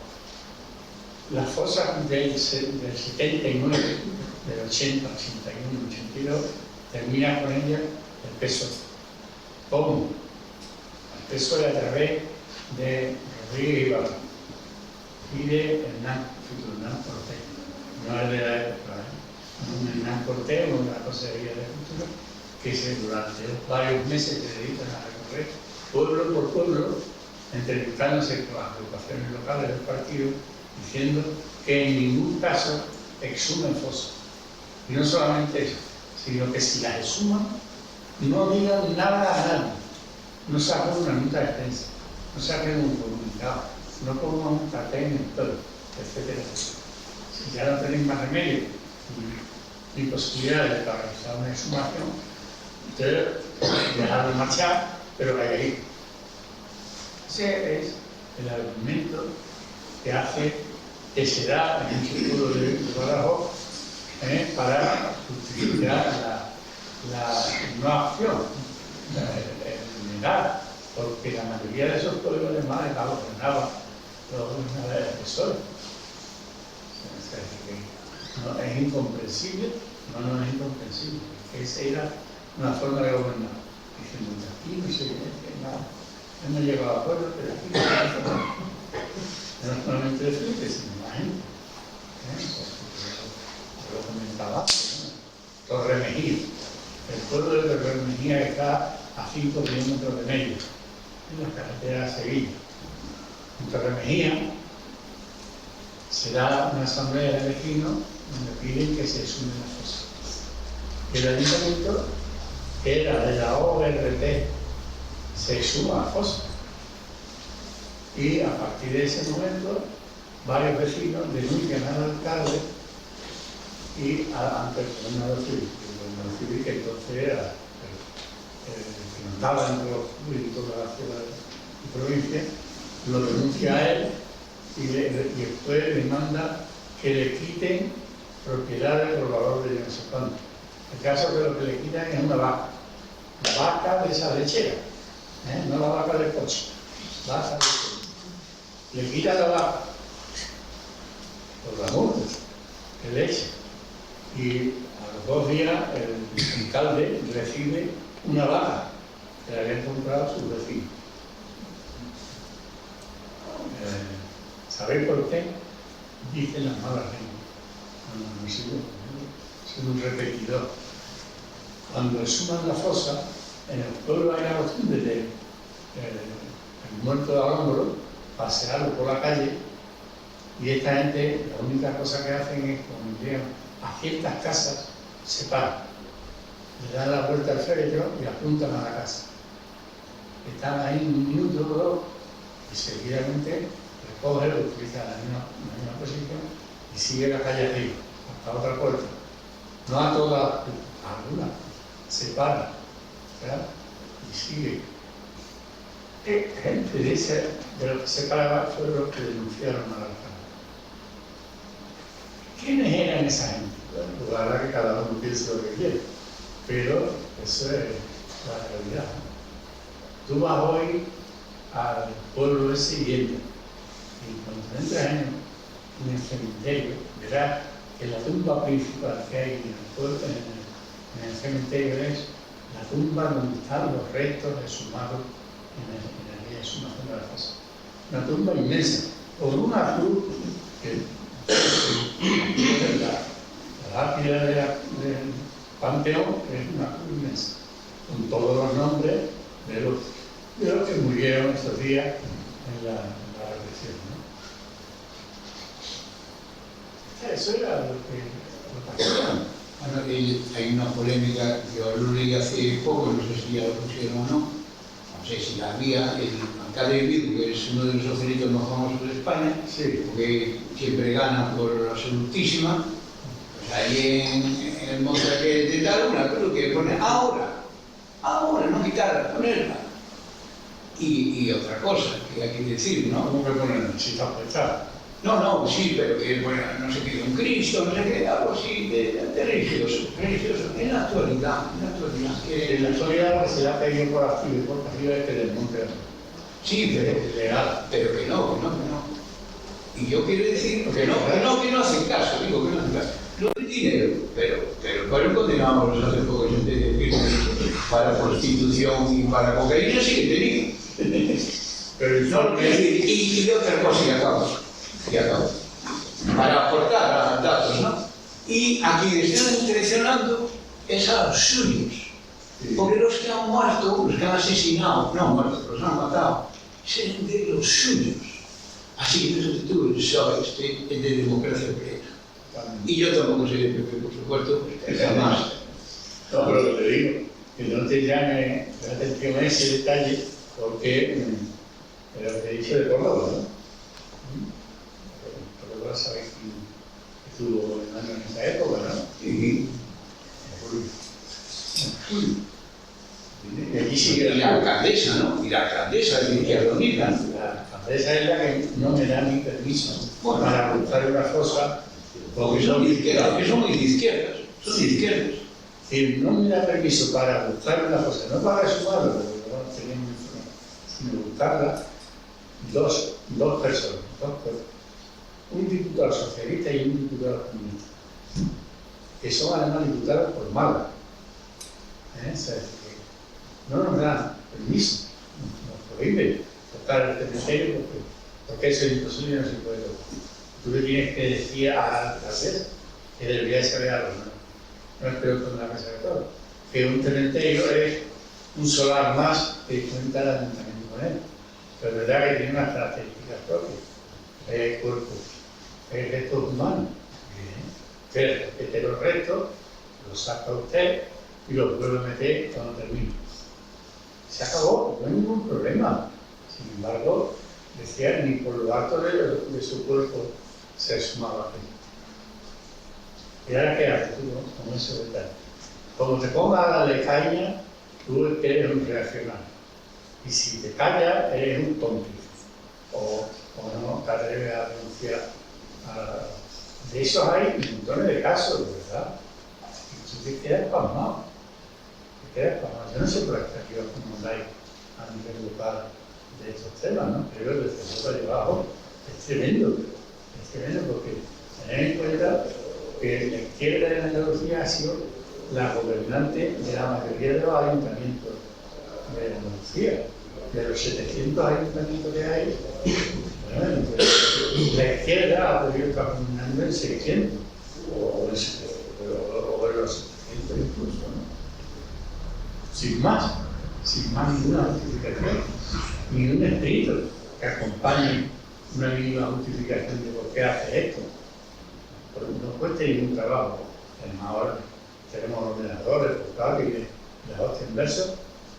Las fosas del 79, del 80, 81, 82, termina con ellas el PSOE. ¿Cómo? El PSOE a través de Rodríguez Ibarra y de Hernán Cortés. No es de la época, un Hernán Cortés o una consejería de Cultura, que durante varios meses se dedican a recorrer pueblo por pueblo, entrevistándose con las agrupaciones locales del partido, diciendo que en ningún caso exhumen fosas. Y no solamente eso, sino que si las exhuman, no digan nada a nadie, no saquen una nota de prensa, no saquen un comunicado, no pongan un cartel en el todo, etcétera. Si ya no tenéis más remedio ni posibilidades para realizar una exhumación, entonces dejarlo marchar, pero vaya ahí. Ese es el argumento que hace que se da en el futuro de Badajoz para justificar la no acción, el negar, porque la mayoría de esos pueblos además la gobernaba el PSOE. No, es incomprensible, no es incomprensible. Esa era una forma de gobernar. Diciendo, aquí no sé qué, nada. Hemos llegado a acuerdo, pero aquí no se hace nada. No solamente de Felipe, sino más gente. Yo lo comentaba, Torre Mejía. El pueblo de Torre Mejía está a 5 kilómetros de Mello, en la carretera de Sevilla. En Torre Mejía se da una asamblea de vecinos donde piden que se exhumen las fosas. El ayuntamiento, que era de la ORT, se exhuma la fosa. Y a partir de ese momento, varios vecinos denuncian al alcalde y ante el gobernador civil, que entonces era que mandaba entre los públicos de la ciudad y provincia, lo denuncia a él y después le manda que le quiten propiedades por valor de no sé cuánto. El caso que lo que le quitan es una vaca, la vaca de esa lechera, no la vaca del coche, vaca de lechera. Le quitan la vaca por la multa que le echa, y a los 2 días el alcalde recibe una vaca que le habían comprado sus vecinos. ¿Sabéis por qué? Dicen las malas lenguas. No soy un repetidor. Cuando exhuman la fosa, en el pueblo hay la costumbre de el muerto de al hombro, pasearlo por la calle, y esta gente, la única cosa que hacen es, cuando llegan a ciertas casas, se paran, le dan la vuelta al féretro y apuntan a la casa. Están ahí un minuto o dos y seguidamente recogen, utilizan la misma posición y sigue la calle arriba, hasta otra puerta. No a todas, a algunas, se paran, ¿verdad? Y sigue. Gente de los que se paraban fueron los que denunciaron a la Alcalá. ¿Quiénes eran esa gente? Bueno, pues la verdad que cada uno piensa lo que quiere, pero eso es la realidad, ¿no? Tú vas hoy al pueblo ese y entras, y cuando entras en el cementerio, verás que la tumba principal que hay en el pueblo, en el cementerio, es la tumba donde están los restos exhumados en aquella exhumación de la fosa. Una tumba inmensa, con una cruz que la lápida del Panteón es una cruz inmensa, con todos los nombres de los que murieron estos días en la represión, ¿no? Eso era lo que pasaba. Bueno, hay una polémica que yo lo leí hace poco, no sé si ya lo pusieron o no sé si la había, el alcalde de Vigo, que es uno de los socialistas más famosos de España, Sí. porque siempre gana por absolutísima, pues ahí en el monte de tal, una cruz que pone ahora, no quitarla, ponerla. Y otra cosa que hay que decir, ¿no? ¿Cómo que ponen? Si está puesta. No, sí, pero que pone, no sé qué, un Cristo, no sé qué, algo así de religioso, en la actualidad. En la actualidad lo que se le ha pedido por activo y por pasiva es que desmonte Sí, legal. pero que no. Y yo quiero decir que no hacen caso, digo que no hacen caso. Lo del dinero, pero continuamos hace poco yo te decir para prostitución y para cocaína sí que tenía. Pero el No, y de otra cosa y acabo. Para aportar a datos, ¿no? Y a quienes están seleccionando es a los suyos. Porque los que han muerto, los que han asesinado, no muertos, los han matado, son de los suyos. Así que eso tú sabes, es de democracia plena. Y yo tampoco soy de PP, por supuesto, jamás. No, pero lo que te digo, que no te llame la atención a ese detalle, porque lo que te he dicho de Córdoba, ¿no? Córdoba sabéis que estuvo en esa época, ¿no? Y aquí sigue la alcaldesa, ¿no? Y la alcaldesa de Izquierda Unida. La alcaldesa es la que no me da ni permiso para buscar una fosa, Porque son de izquierdas, que son muy de izquierdas. Son de izquierdas. Es decir, no me da permiso para buscar una fosa, no para sumarlo, porque no tenemos información, sino buscarla dos personas, un diputado socialista y un diputado comunista, que son además diputados por Málaga. O sea, que no nos dan permiso, nos prohíben tocar el cementerio porque eso es imposible y no se puede tocar. Tú le tienes que decir a la alcaldesa que debería saber algo, no es peor con la casa de todos, que un cementerio es un solar más que cuenta el ayuntamiento con él, pero es verdad que tiene unas características propias, es cuerpo, es restos humanos, usted respete los restos, los saca usted y los vuelve a meter cuando termine. Se acabó, no hay ningún problema. Sin embargo, decía, ni por lo alto de su cuerpo se sumaba aquí. Y ahora qué haces tú, ¿no? Con ese detalle. Como te pongas a darle caña, tú eres un reaccionario. Y si te callas, eres un cómplice. O no te atreves a denunciar. De esos hay montones de casos, de verdad. Y tú te quedas pasmado. Yo no sé por qué aquí os comentáis a nivel local de estos temas, ¿no? Pero desde Europa de abajo es tremendo porque tened en cuenta que la izquierda de Andalucía ha sido la gobernante de la mayoría de los ayuntamientos de Andalucía. De los 700 ayuntamientos que hay, bueno, la izquierda ha podido estar gobernando en 600 o en 700, o en los 700 incluso, ¿no? Sin más ninguna justificación, ni un escrito que acompañe una mínima justificación de por qué hace esto. Porque no cuesta ningún trabajo. Además, ahora tenemos ordenadores, portátiles, las hostias en verso,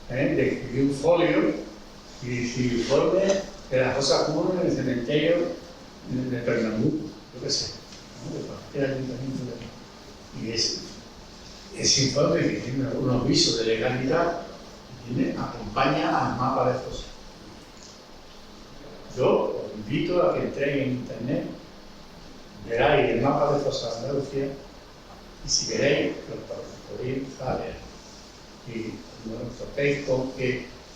de escribir un folio y decir informe de las cosas comunes en el cementerio de Pernambuco, yo qué sé, ¿no? De cualquier ayuntamiento. Y ese informe que tiene unos visos de legalidad acompaña al mapa de fosas. Yo os invito a que entréis en internet, veráis el mapa de fosas de Andalucía y si queréis lo podéis leer. Y bueno, topéis con que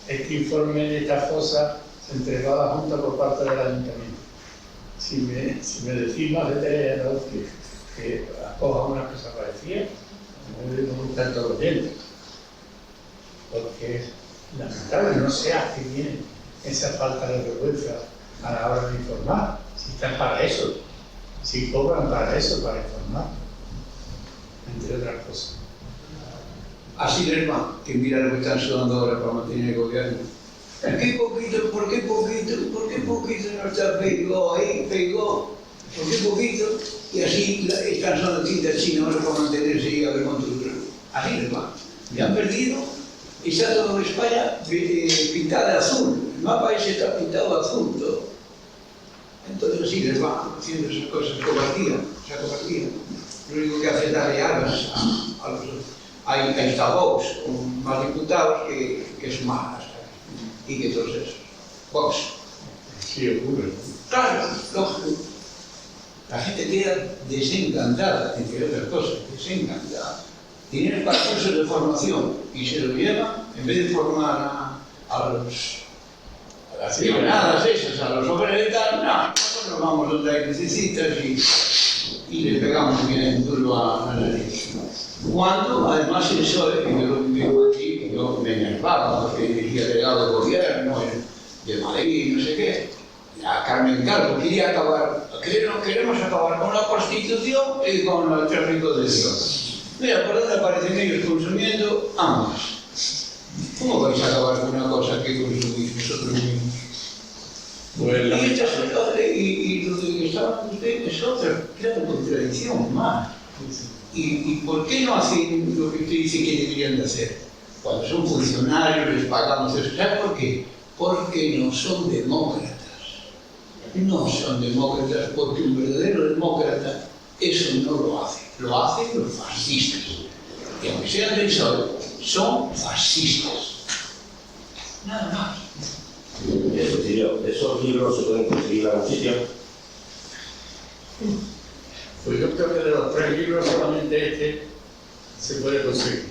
este informe de esta fosa se entregó a la Junta por parte del Ayuntamiento. Si me decís más detalles de Andalucía, que acoja una cosa parecida, no me tanto los dientes. Porque es lamentable, no sé a qué viene esa falta de vergüenza a la hora de informar. Si están para eso, si cobran para eso, para informar, entre otras cosas. Así Lerma, que mira lo que están sudando ahora para mantener el gobierno. ¿Por qué poquito no está pegó ahí, pegó? ¿Por qué poquito? Y así están sudando tinta china ahora para mantenerse y a ver cuánto dura. Así Lerma. Me han perdido y está todo España pintada de azul. El mapa ese está pintado de azul todo. Entonces así Lerma, haciendo esas cosas, cobardía. Lo único que hace es darle armas a los otros. Hay está Vox, con más diputados que suman y que todos esos. Vox. Sí, ocurre. Claro, lógico. La gente queda desencantada, entre otras cosas, desencantada. Tienen para cursos de formación y se lo llevan, en vez de formar a las ciudadanas esas, a los jóvenes y tal, no, nosotros nos vamos donde hay necesitas y le pegamos bien duro a la nariz. Cuando, además, el PSOE, que yo lo vivo aquí, que yo me enervaba porque dirigía delegado de gobierno de Madrid, no sé qué, a Carmen Calvo quería queremos acabar con la Constitución y con el tráfico de Dios. Mira, por dónde aparecen ellos consumiendo ambas. ¿Cómo vais a acabar con una cosa que consumís vosotros mismos? Pues y lo de que estaban ustedes es otra contradicción más. ¿Y por qué no hacen lo que usted dice que deberían de hacer? Cuando son funcionarios les pagamos eso. ¿Sabe por qué? Porque no son demócratas. No son demócratas porque un verdadero demócrata eso no lo hace. Lo hacen los fascistas. Y aunque sean del PSOE, son fascistas. Nada más. ¿Esos libros se pueden conseguir en algún sitio? Pues yo creo que de los 3 libros solamente este se puede conseguir.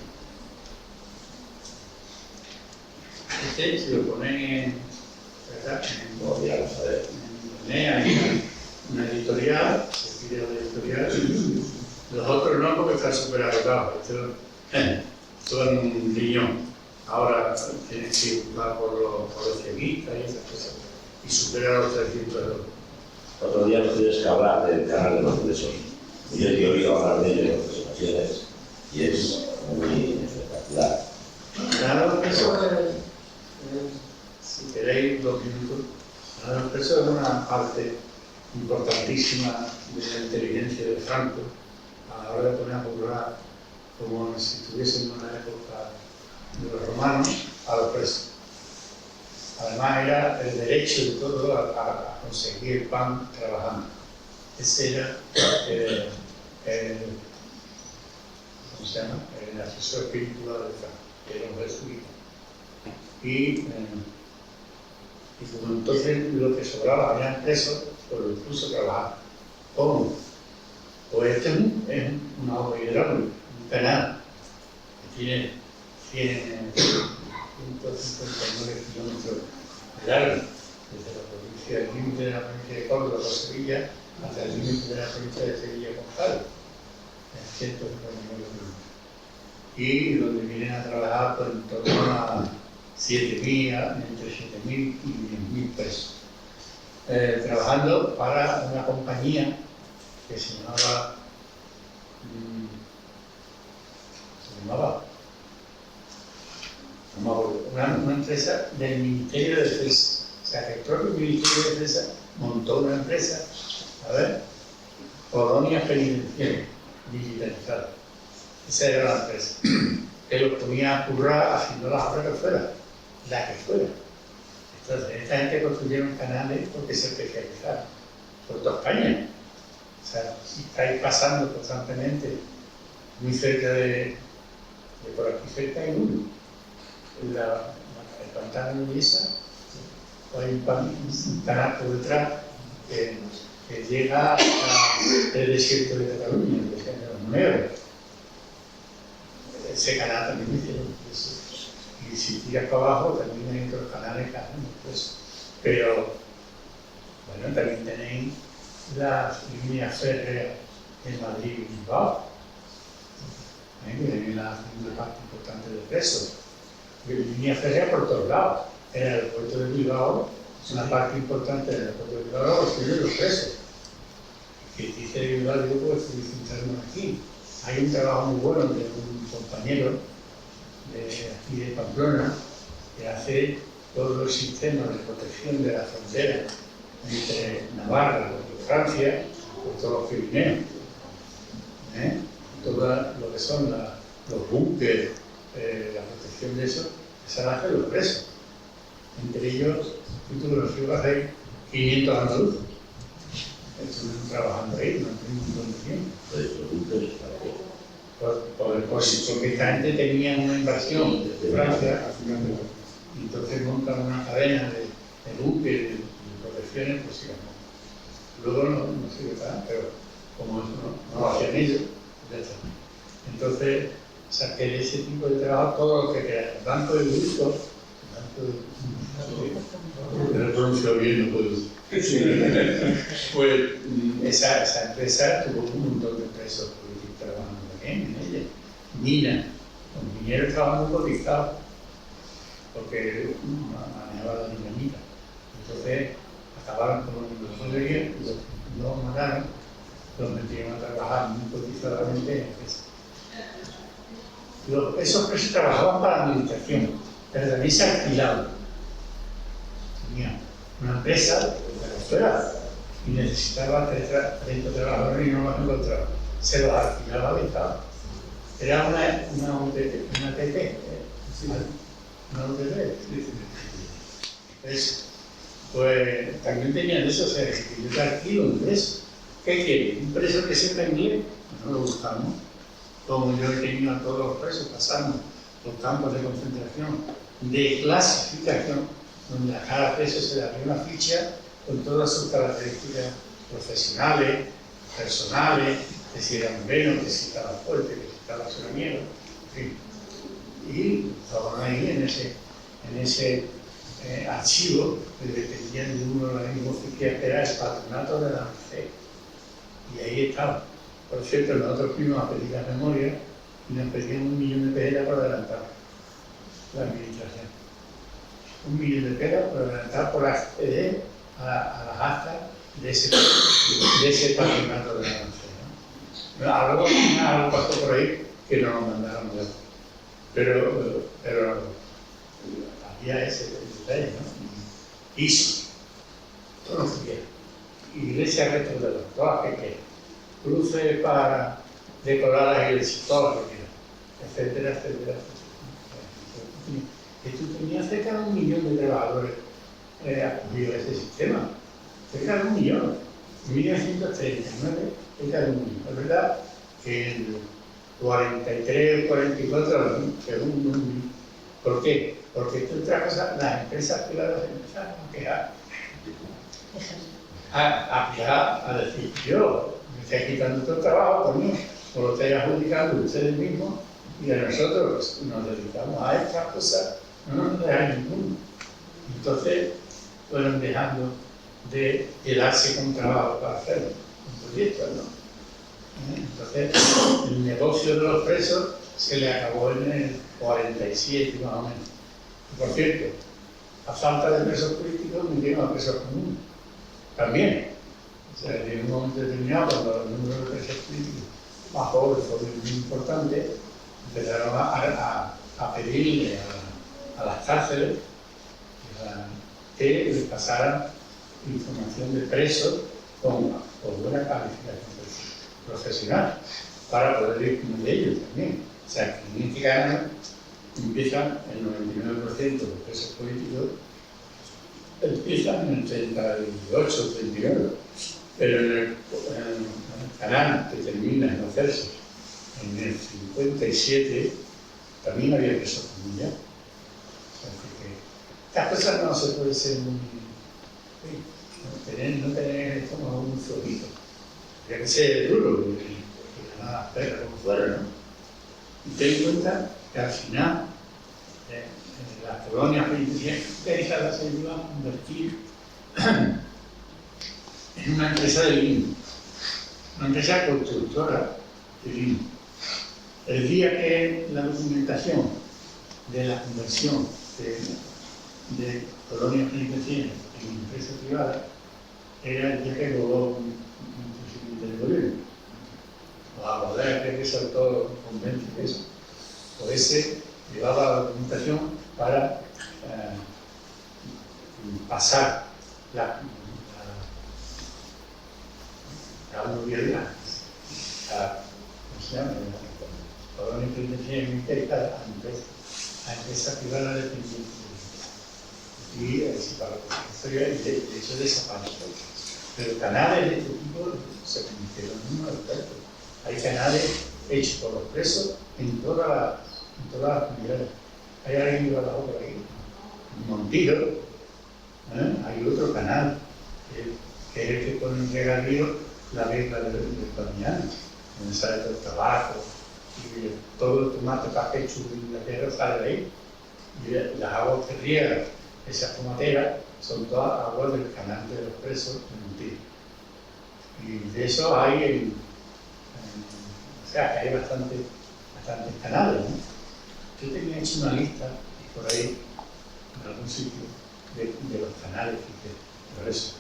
Este, si lo ponéis en, ¿verdad? No, ya lo sabes. En una editorial, se pide la editorial. Los otros no, porque están súper agotados. Son un riñón. Ahora tienes que buscar por los cieguistas y esas cosas. Y supera los 300 euros. Otro día nos tienes que hablar del canal de los presos. Yo he oído hablar de ello en otras ocasiones y es muy espectacular. Claro, eso si queréis 2 minutos, claro, eso es una parte importantísima de la inteligencia de Franco a la hora de poner a poblar como si estuviésemos en la época de los romanos a los presos. Además era el derecho de todo a conseguir el pan trabajando. Ese era ¿cómo se llama? El asesor espiritual de Franco, que era un jesuita. Y como entonces lo que sobraba habían presos, pues lo puso a trabajar. ¿Cómo? Pues este es una obra hidráulica, un canal, que tiene 159 kilómetros de largo, desde la provincia, el límite de la provincia de Córdoba con Sevilla hasta el límite de la provincia de Sevilla con Cádiz, en 159 kilómetros. Y donde vienen a trabajar por en torno a 7.000, entre 7.000 y 10.000 pesos. Trabajando para una compañía que se llamaba una empresa del Ministerio de Defensa, sea, que el propio Ministerio de Defensa montó una empresa, a ver, colonias penitenciarias militarizadas. Esa era la empresa. Que los ponía a currar haciendo las obras que fuera, la que fuera. Entonces, esta gente construyeron canales porque se especializaron por toda España. O sea, si estáis pasando constantemente muy cerca de por aquí cerca hay uno, el pantano de Luisa, hay un canal por detrás que llega hasta el desierto de Cataluña, el desierto de los Monegros. Ese canal también me hicieron eso. Y si tiras para abajo también hay otros canales que hacen eso. Pero, bueno, también tenéis las líneas férreas en Madrid y Bilbao. Que tienen una parte importante de presos. Línea férrea por todos lados. En el aeropuerto de Bilbao, una parte importante del aeropuerto de Bilbao tienen los presos. Que dice de Bilbao, yo puedo centrarnos aquí. Hay un trabajo muy bueno de un compañero de aquí de Pamplona que hace todos los sistemas de protección de la frontera entre Navarra y Francia, por todos los Pirineos. Todo lo que son los búnkeres, la protección de eso, esa la hacen los presos. Entre ellos, tú los figuras hay 500 andaluces. Estuvieron trabajando ahí durante un montón de tiempo. Porque esta gente tenía una invasión de Francia, y entonces montan una cadena de búnkeres, de protecciones, pues sí, luego no sirve para, pero como eso no lo hacían ellos, ya está. Entonces, o sea, que de ese tipo de trabajo, todo lo que queráis, tanto de gusto, que no pronuncio bien, no puedo decir. Pues esa empresa tuvo un montón de presos políticos trabajando en ella. Mina, los mineros estaban muy cotizados porque manejaba la dinamita. Entonces, acabaron con los poderías, los mataron, los metieron a trabajar muy cotizadamente en empresas. Esos presos trabajaban para la administración, pero también se alquilaban. Tenía una empresa de Venezuela y necesitaba 30 trabajadores y no los encontraba. Se los alquilaba al Estado. Era una UTT, una TT. Una UTT. Pues también tenían eso, o sea, que yo te alquilo un preso. ¿Qué quiere? ¿Un preso que sepa inglés? No lo buscamos. Como yo he tenido a todos los presos pasando por campos de concentración, de clasificación, donde a cada preso se le abre una ficha con todas sus características profesionales, personales, que si era bueno, que si estaba fuerte, que si estaba solaniero, en fin. Y estaban ahí en ese archivo que dependían de un organismo oficial que era el Patronato de la Merced. Y ahí estaba. Por cierto, nosotros fuimos a pedir la memoria y nos pedían 1 millón de pesetas por adelantar la administración. 1 millón de pesetas por adelantar por acceder a las actas de ese patronato de la Merced, ¿no? Algo pasó por ahí que no nos mandaron ya. Pero había ese detalle, ¿no? ISO, todo lo que quiera. Iglesia restauradora, todas las que quieran. Cruces para decorar las iglesias, todo lo que quieran, etcétera, etcétera, etcétera. Que tú tenías cerca de 1 millón de trabajadores acogidos a ese sistema. Cerca de 1 millón. En 1939, cerca de 1 millón. Es verdad que en 43 o 44, según 1 millón. ¿Por qué? Porque entre otras cosas, las empresas privadas empezaron a quejar. A decir, yo me estoy quitando todo el trabajo conmigo, o lo estáis adjudicando ustedes mismos, y a nosotros nos dedicamos a estas cosas, no nos dejan ninguno. Entonces, fueron dejando de quedarse con trabajo para hacer un proyecto, ¿no? Entonces, el negocio de los presos se le acabó en el 47 más o menos. Y por cierto, a falta de presos políticos, metieron a presos comunes. También. O sea, en un momento determinado, cuando el número de presos políticos bajó de forma muy importante, empezaron a pedirle a las cárceles que les pasaran información de presos con buena calificación profesional para poder disponer de ellos también. O sea, que en este año empiezan el 99% de los presos políticos, empiezan en el 38, 39, pero en el canal que termina en hacerse en el 57 también había presos familiares. O sea, que estas cosas no se puede ser muy... no tener el estómago muy flojito. Habría que ser duro, porque ganar las perras como fuera, ¿no? Y ten en cuenta que al final en las colonias penitenciarias se iba a convertir en una empresa de vino, una empresa constructora de vino. El día que la documentación de la conversión de colonias penitenciarias en empresa privada era el día que logró un presidente del gobierno. O a Baudelaire, que saltó con 20 pesos. O ese llevaba la documentación para pasar la aluvialidad, ¿cómo se llama? La colonia penitenciaria militar a empresas privadas dependientes. Y de hecho desapareció. Pero canales de este tipo se convirtieron en un aspecto. Hay canales hechos por los presos en todas las comunidades. Hay alguien que trabajó por ahí, Montiro, hay otro canal que es el que pone en regadío la guerra del colonial, donde sale todo el tabaco y todo el tomate paquecho de Inglaterra sale de ahí. Y las aguas que riegan esas tomateras son todas aguas del canal de los presos en Montiro. Y de eso hay o sea, que hay bastantes canales, ¿no? Yo tenía hecho una lista por ahí, en algún sitio, de los canales que por eso.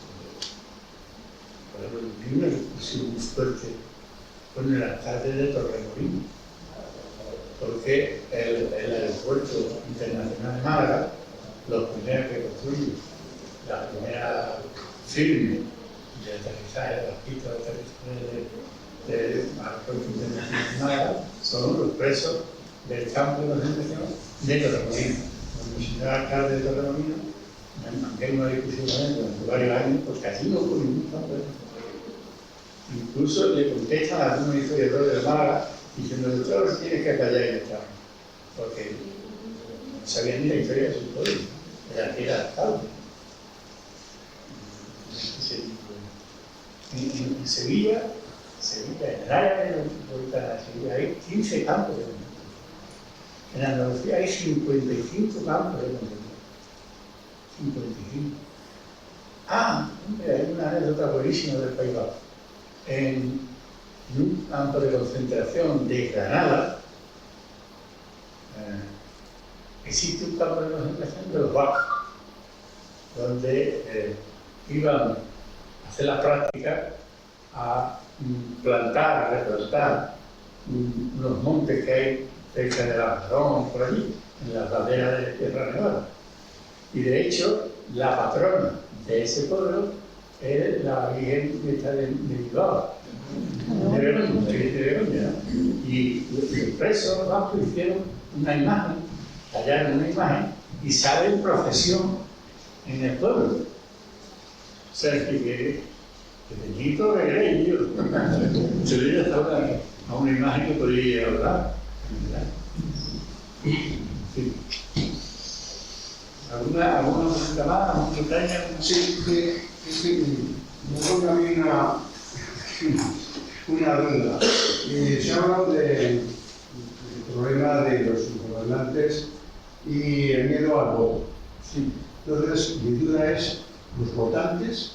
Por ejemplo, vi una discusión muy fuerte con el alcalde de Torremolinos, porque el aeropuerto internacional de Málaga, los primeros que construyen, la primera firme de aterrizaje, de las pistas de aterrizaje de aeropuerto internacional de Málaga, son los presos del campo de concentración de Torremolinos. Cuando el señor alcalde de Torremolinos, mantuve una discusión con él durante varios años, porque allí no fue ningún campo de concentración. Incluso le contestan a algunos historiadores de Málaga diciendo: doctor, tienes que callar y estar, porque no sabían ni la historia de su pueblo, era alcalde. En Sevilla, en el área metropolitana de Sevilla, hay 15 campos de concentración. En Andalucía hay 55 campos de concentración. 55. Hay una anécdota buenísima del País Vasco. En un campo de concentración de Granada, existe un campo de concentración de los vascos, donde iban a hacer las prácticas a plantar, a replantar unos montes que hay cerca de Ladrón, por allí, en las laderas de Tierra Nevada. Y de hecho, la patrona de ese pueblo es la Virgen de Bilbao, de Begoña, ¿no? Y los presos vascos hicieron una imagen, tallaron una imagen y sale en procesión en el pueblo. O sea, que Benito de Grey, se le iba a una imagen que podría hablar. Sí. ¿Alguna pregunta más? ¿Alguna montaña? Sí, me pongo a mí una duda. Se ha hablado del problema de los gobernantes y el miedo al voto. Sí. Entonces, mi duda es, los votantes,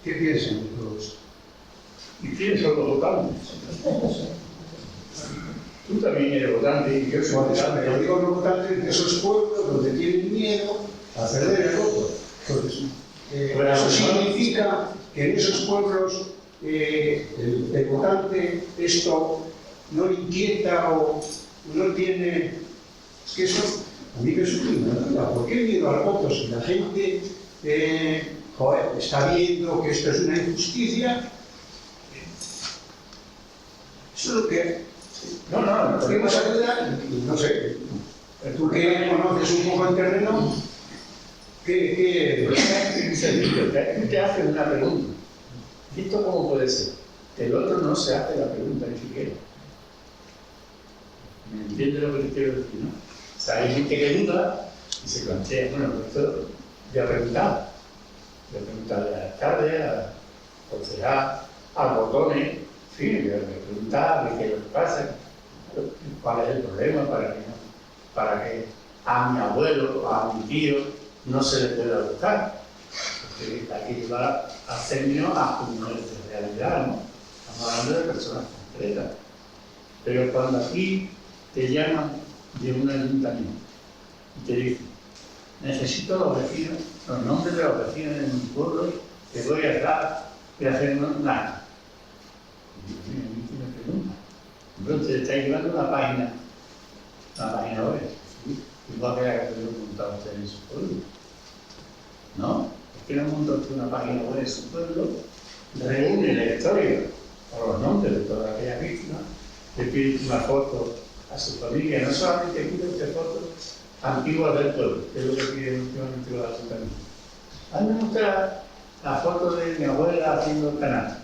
¿qué piensan de todo esto? ¿Y quiénes son los votantes? Tú también eres votante y yo soy votante. Pero digo los votantes de esos pueblos donde tienen miedo a perder el voto. Entonces, eso significa que en esos pueblos el votante esto no le inquieta o no tiene... Es que eso, A mí me suprime, ¿no? ¿Por qué miedo al voto si la gente está viendo que esto es una injusticia? Eso es lo que... No, Tenemos ayuda, no sé, tú que conoces un poco el terreno, ¿qué? Te hace una pregunta. ¿Esto cómo puede ser? El otro no se hace la pregunta ni siquiera. ¿Me entiendes lo que te quiero decir, no? O sea, hay gente que duda y se plantea, bueno, esto ya he preguntado. Le he preguntado al alcalde, al concejal, al botones, en fin, le he preguntado qué es lo que pasa, cuál es el problema para que a mi abuelo, a mi tío, no se le pueda buscar. Porque hay que llevar a términos a comunidades de realidad, ¿no? Estamos hablando de personas concretas. Pero cuando aquí te llaman de un ayuntamiento y te dicen, necesito los vecinos, los nombres de los vecinos de mi pueblo, que voy a dar y hacer nada. Y me pregunta, entonces te está llevando una página web, igual que la que te lo montado usted en su pueblo. ¿No? ¿Por qué no monta usted una página web en su pueblo? Reúne la historia con los nombres de todas aquellas víctimas, le pide una foto a su familia, no solamente pide usted fotos antiguas del pueblo, que es lo que piden últimamente los ayuntamientos. Hazme mostrar la foto de mi abuela haciendo el canal.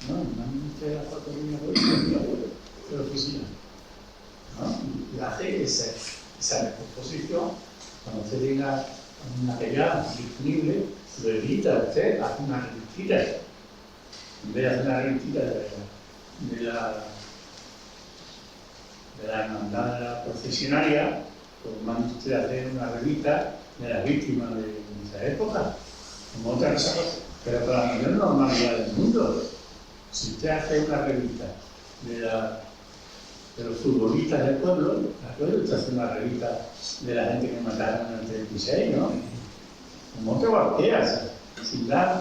No, hazme mostrar la foto de mi abuelo, de la oficina. ¿No? Y hace esa recomposición, cuando usted tenga un material disponible, lo edita usted, hace una revistita. En vez de hacer una revistita de la hermandad de la procesionaria, pues manda usted a hacer una revista de las víctimas de esa época, como otra cosa, pero con la mayor normalidad del mundo. Si usted hace una revista de los futbolistas del pueblo, usted hace una revista de la gente que mataron en el 36, ¿no? Como otra cualquiera, sin darle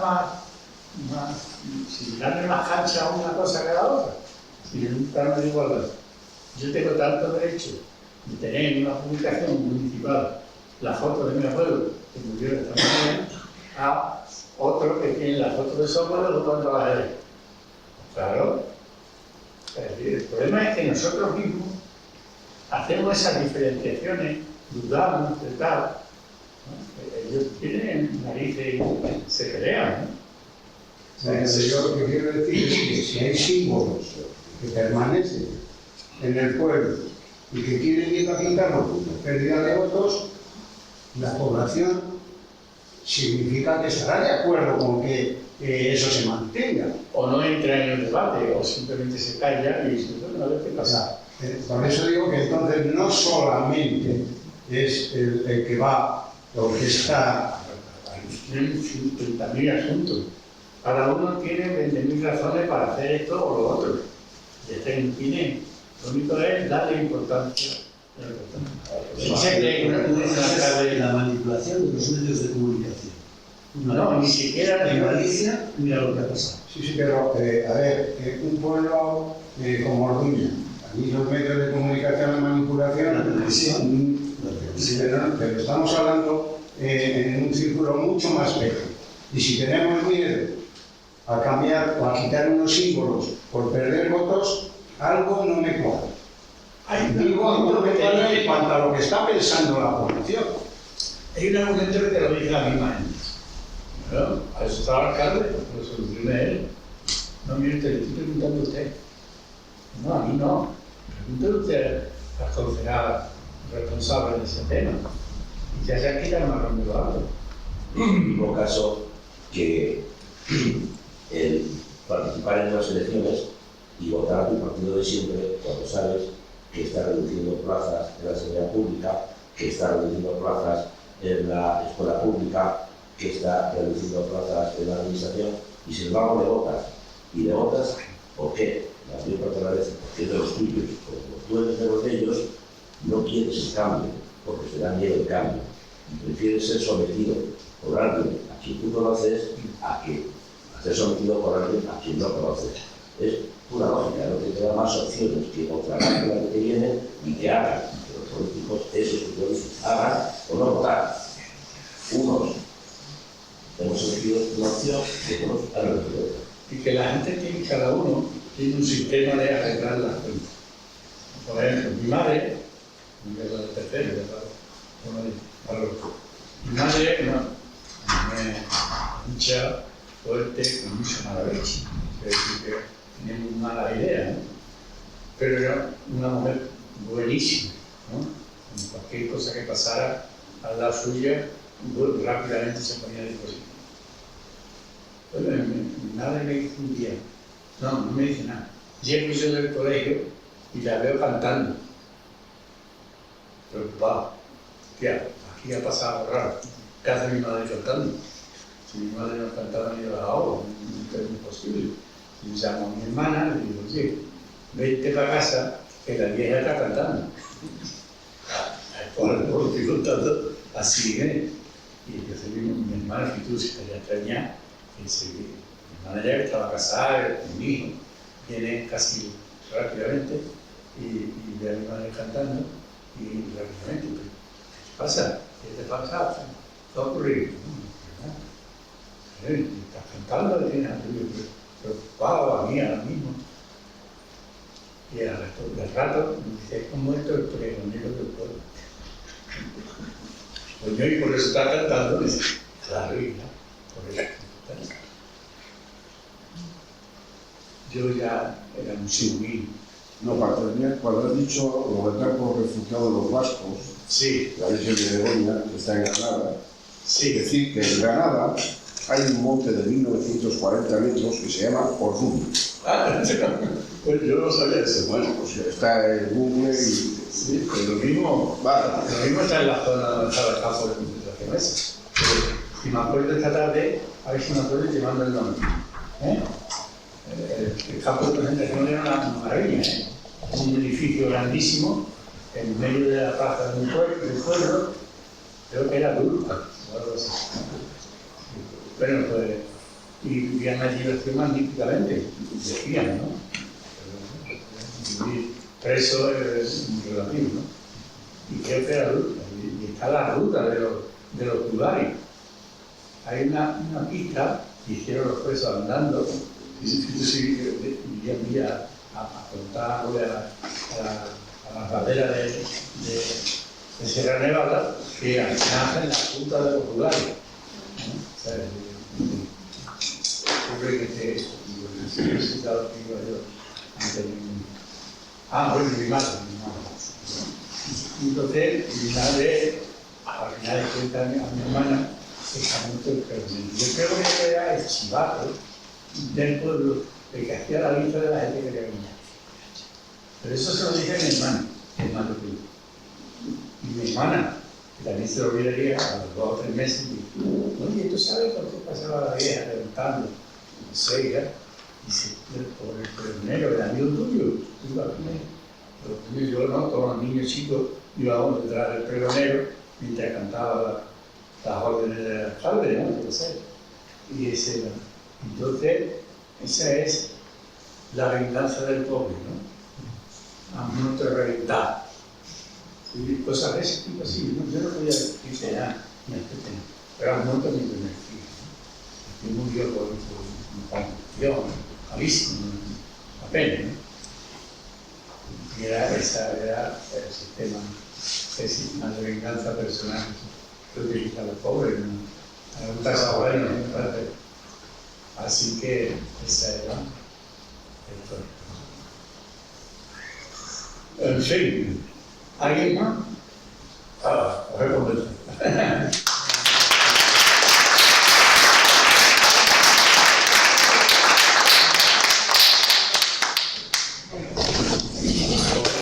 más cancha a una cosa que a la otra, sin un plano de igualdad. Yo tengo tanto derecho de tener en una publicación municipal la foto de mi abuelo, que murió de esta manera, a otro que tiene la foto de su abuelo votando a la derecha. Claro. Es decir, el problema es que nosotros mismos hacemos esas diferenciaciones, dudamos de tal, ¿no? Ellos tienen narices y se pelean, ¿no? Yo lo que quiero decir es que si hay símbolos que permanecen en el pueblo y que quieren ir a quitarlo por pérdida de votos, la población significa que estará de acuerdo con que eso se mantenga. O no entra en el debate, o simplemente se calla y dice, bueno, a ver qué pasa. Por eso digo que entonces no solamente es el que va o que está. Tienen 50.000 asuntos. Cada uno tiene 20.000 razones para hacer esto o lo otro. Y este no tiene. Lo único es darle importancia. Si se cree que La manipulación de los medios de comunicación. No, ni siquiera En Galicia, mira lo que ha pasado. Sí, pero, a ver, un pueblo como Orduña, aquí los medios de comunicación de manipulación, la televisión, pero estamos hablando en un círculo mucho más pequeño. Y si tenemos miedo a cambiar o a quitar unos símbolos por perder votos, algo no me cuadra. Digo, algo no me cuadra en cuanto a lo que está pensando la población. hay un argumento que te lo dice la misma gente. ¿No? A eso estaba el alcalde, lo solucione él. No, mire usted, le estoy preguntando a usted. No, a mí no. Pregúntele usted al concejal responsable de ese tema. Y que haya quitado el marrón de lo alto. En el mismo caso que el participar en las elecciones y votar a tu partido de siempre cuando sabes que está reduciendo plazas en la sanidad pública, que está reduciendo plazas en la escuela pública, que está reduciendo plazas en la administración, y sin embargo le votas. ¿Y le votas por qué? La mayor parte de las veces porque es de los tuyos. Como tú eres de los de ellos, no quieres el cambio, porque te da miedo el cambio. Y prefieres ser sometido por alguien a quien tú conoces a ser sometido por alguien a quien no conoces. Es pura lógica, no te da más opciones que otra la que te viene y que hagan. Pero el políticos esos que hagan o no votar. Unos hemos elegido una opción y otros han elegido otra. Y que la gente tiene, cada uno tiene un sistema de arreglar las cuentas. Por ejemplo, mi madre, que es la tercera, mi madre no es mucha fuerte, con mucha mala leche. Es decir, que tiene muy mala idea, ¿no? Pero era una mujer buenísima, ¿no? En cualquier cosa que pasara al lado suya, rápidamente se ponía a disposición. Bueno, mi madre me dice un día, no me dice nada. Llego yo del colegio y la veo cantando. Preocupado. Tía, aquí ha pasado algo raro. ¿Qué hace mi madre cantando? Si mi madre no cantaba ni de la hora, no es imposible. Y llamo a mi hermana y le digo, oye, vete para casa, que la vieja está cantando. Por lo estoy contando así, ¿eh? Y entonces mi hermana, que tú se estaría extrañar, mi hermana ya estaba casada, con mi hijo, viene casi rápidamente y ve a mi madre cantando y rápidamente, ¿qué pasa? ¿Qué te pasa? ¿Qué ha ocurrido? ¿Estás cantando? Preocupado a mí ahora mismo. Y al rato me dice, ¿cómo muerto el pregonero del pueblo? Pues yo, y por eso está cantando, dice, claro, hija, por eso está cantando. Yo ya era muy humilde. No, para terminar, cuando has dicho lo del campo refugiado de los vascos, Sí, la Virgen de Begoña, que está en Granada, sí. es decir, que en Granada hay un monte de 1940 metros que se llama Orrubio. Ah, pues yo no sabía eso. Bueno, pues está en Google y... Sí, pues lo mismo, Vale. lo mismo está en la zona donde estaba el campo de concentración ese. Si me acuerdo esta tarde, a ver si me acuerdo y te mando el nombre. El campo de concentración era una maravilla, ¿eh? Un edificio grandísimo en medio de la plaza del pueblo, creo que era Durpa o algo así. Bueno, pues, y vivían allí magníficamente, decían, ¿no? Vivir preso es muy relativo, ¿no? Y creo que era Durpa, y está la ruta de los lugares. Hay una pista que hicieron los presos andando, y yo iría a contar a las laderas de Sierra Nevada que nacen en la punta de los lugares. ¿No? O sea, ocurre que he visitado aquí yo antes bueno, mi madre. Entonces, mi madre, al final de cuentas, a mi hermana, está mucho el pregonero. Yo creo que era el chivato del pueblo, el que hacía la lista de la gente que quería venir. Pero eso se lo dije a mi hermana, el más pequeño. Y mi hermana, que también se lo olvidaría a los 2 o 3 meses, dijo, oye, ¿tú sabes por qué pasaba la vieja preguntando? No sé, ya. Dice, por el pregonero, el amigo tuyo, tú ibas con él. Yo no, todos los niños chicos íbamos detrás del pregonero mientras cantaba las órdenes del alcalde, ¿no? Yo sé. Y ese, entonces, esa es la venganza del pobre, ¿no? A no te reventar. Y cosas de ese tipo así, ¿no? Yo no podía decirte nada, pero han muerto mi primer hijo. Y murió por una confusión, gravísimo, apenas, ¿no? Y era el sistema de venganza personal que utilizan los pobres, ¿no? Un caso bueno, ¿no? Así que esa era el historia. En fin, ¿alguien más? Voy a responder.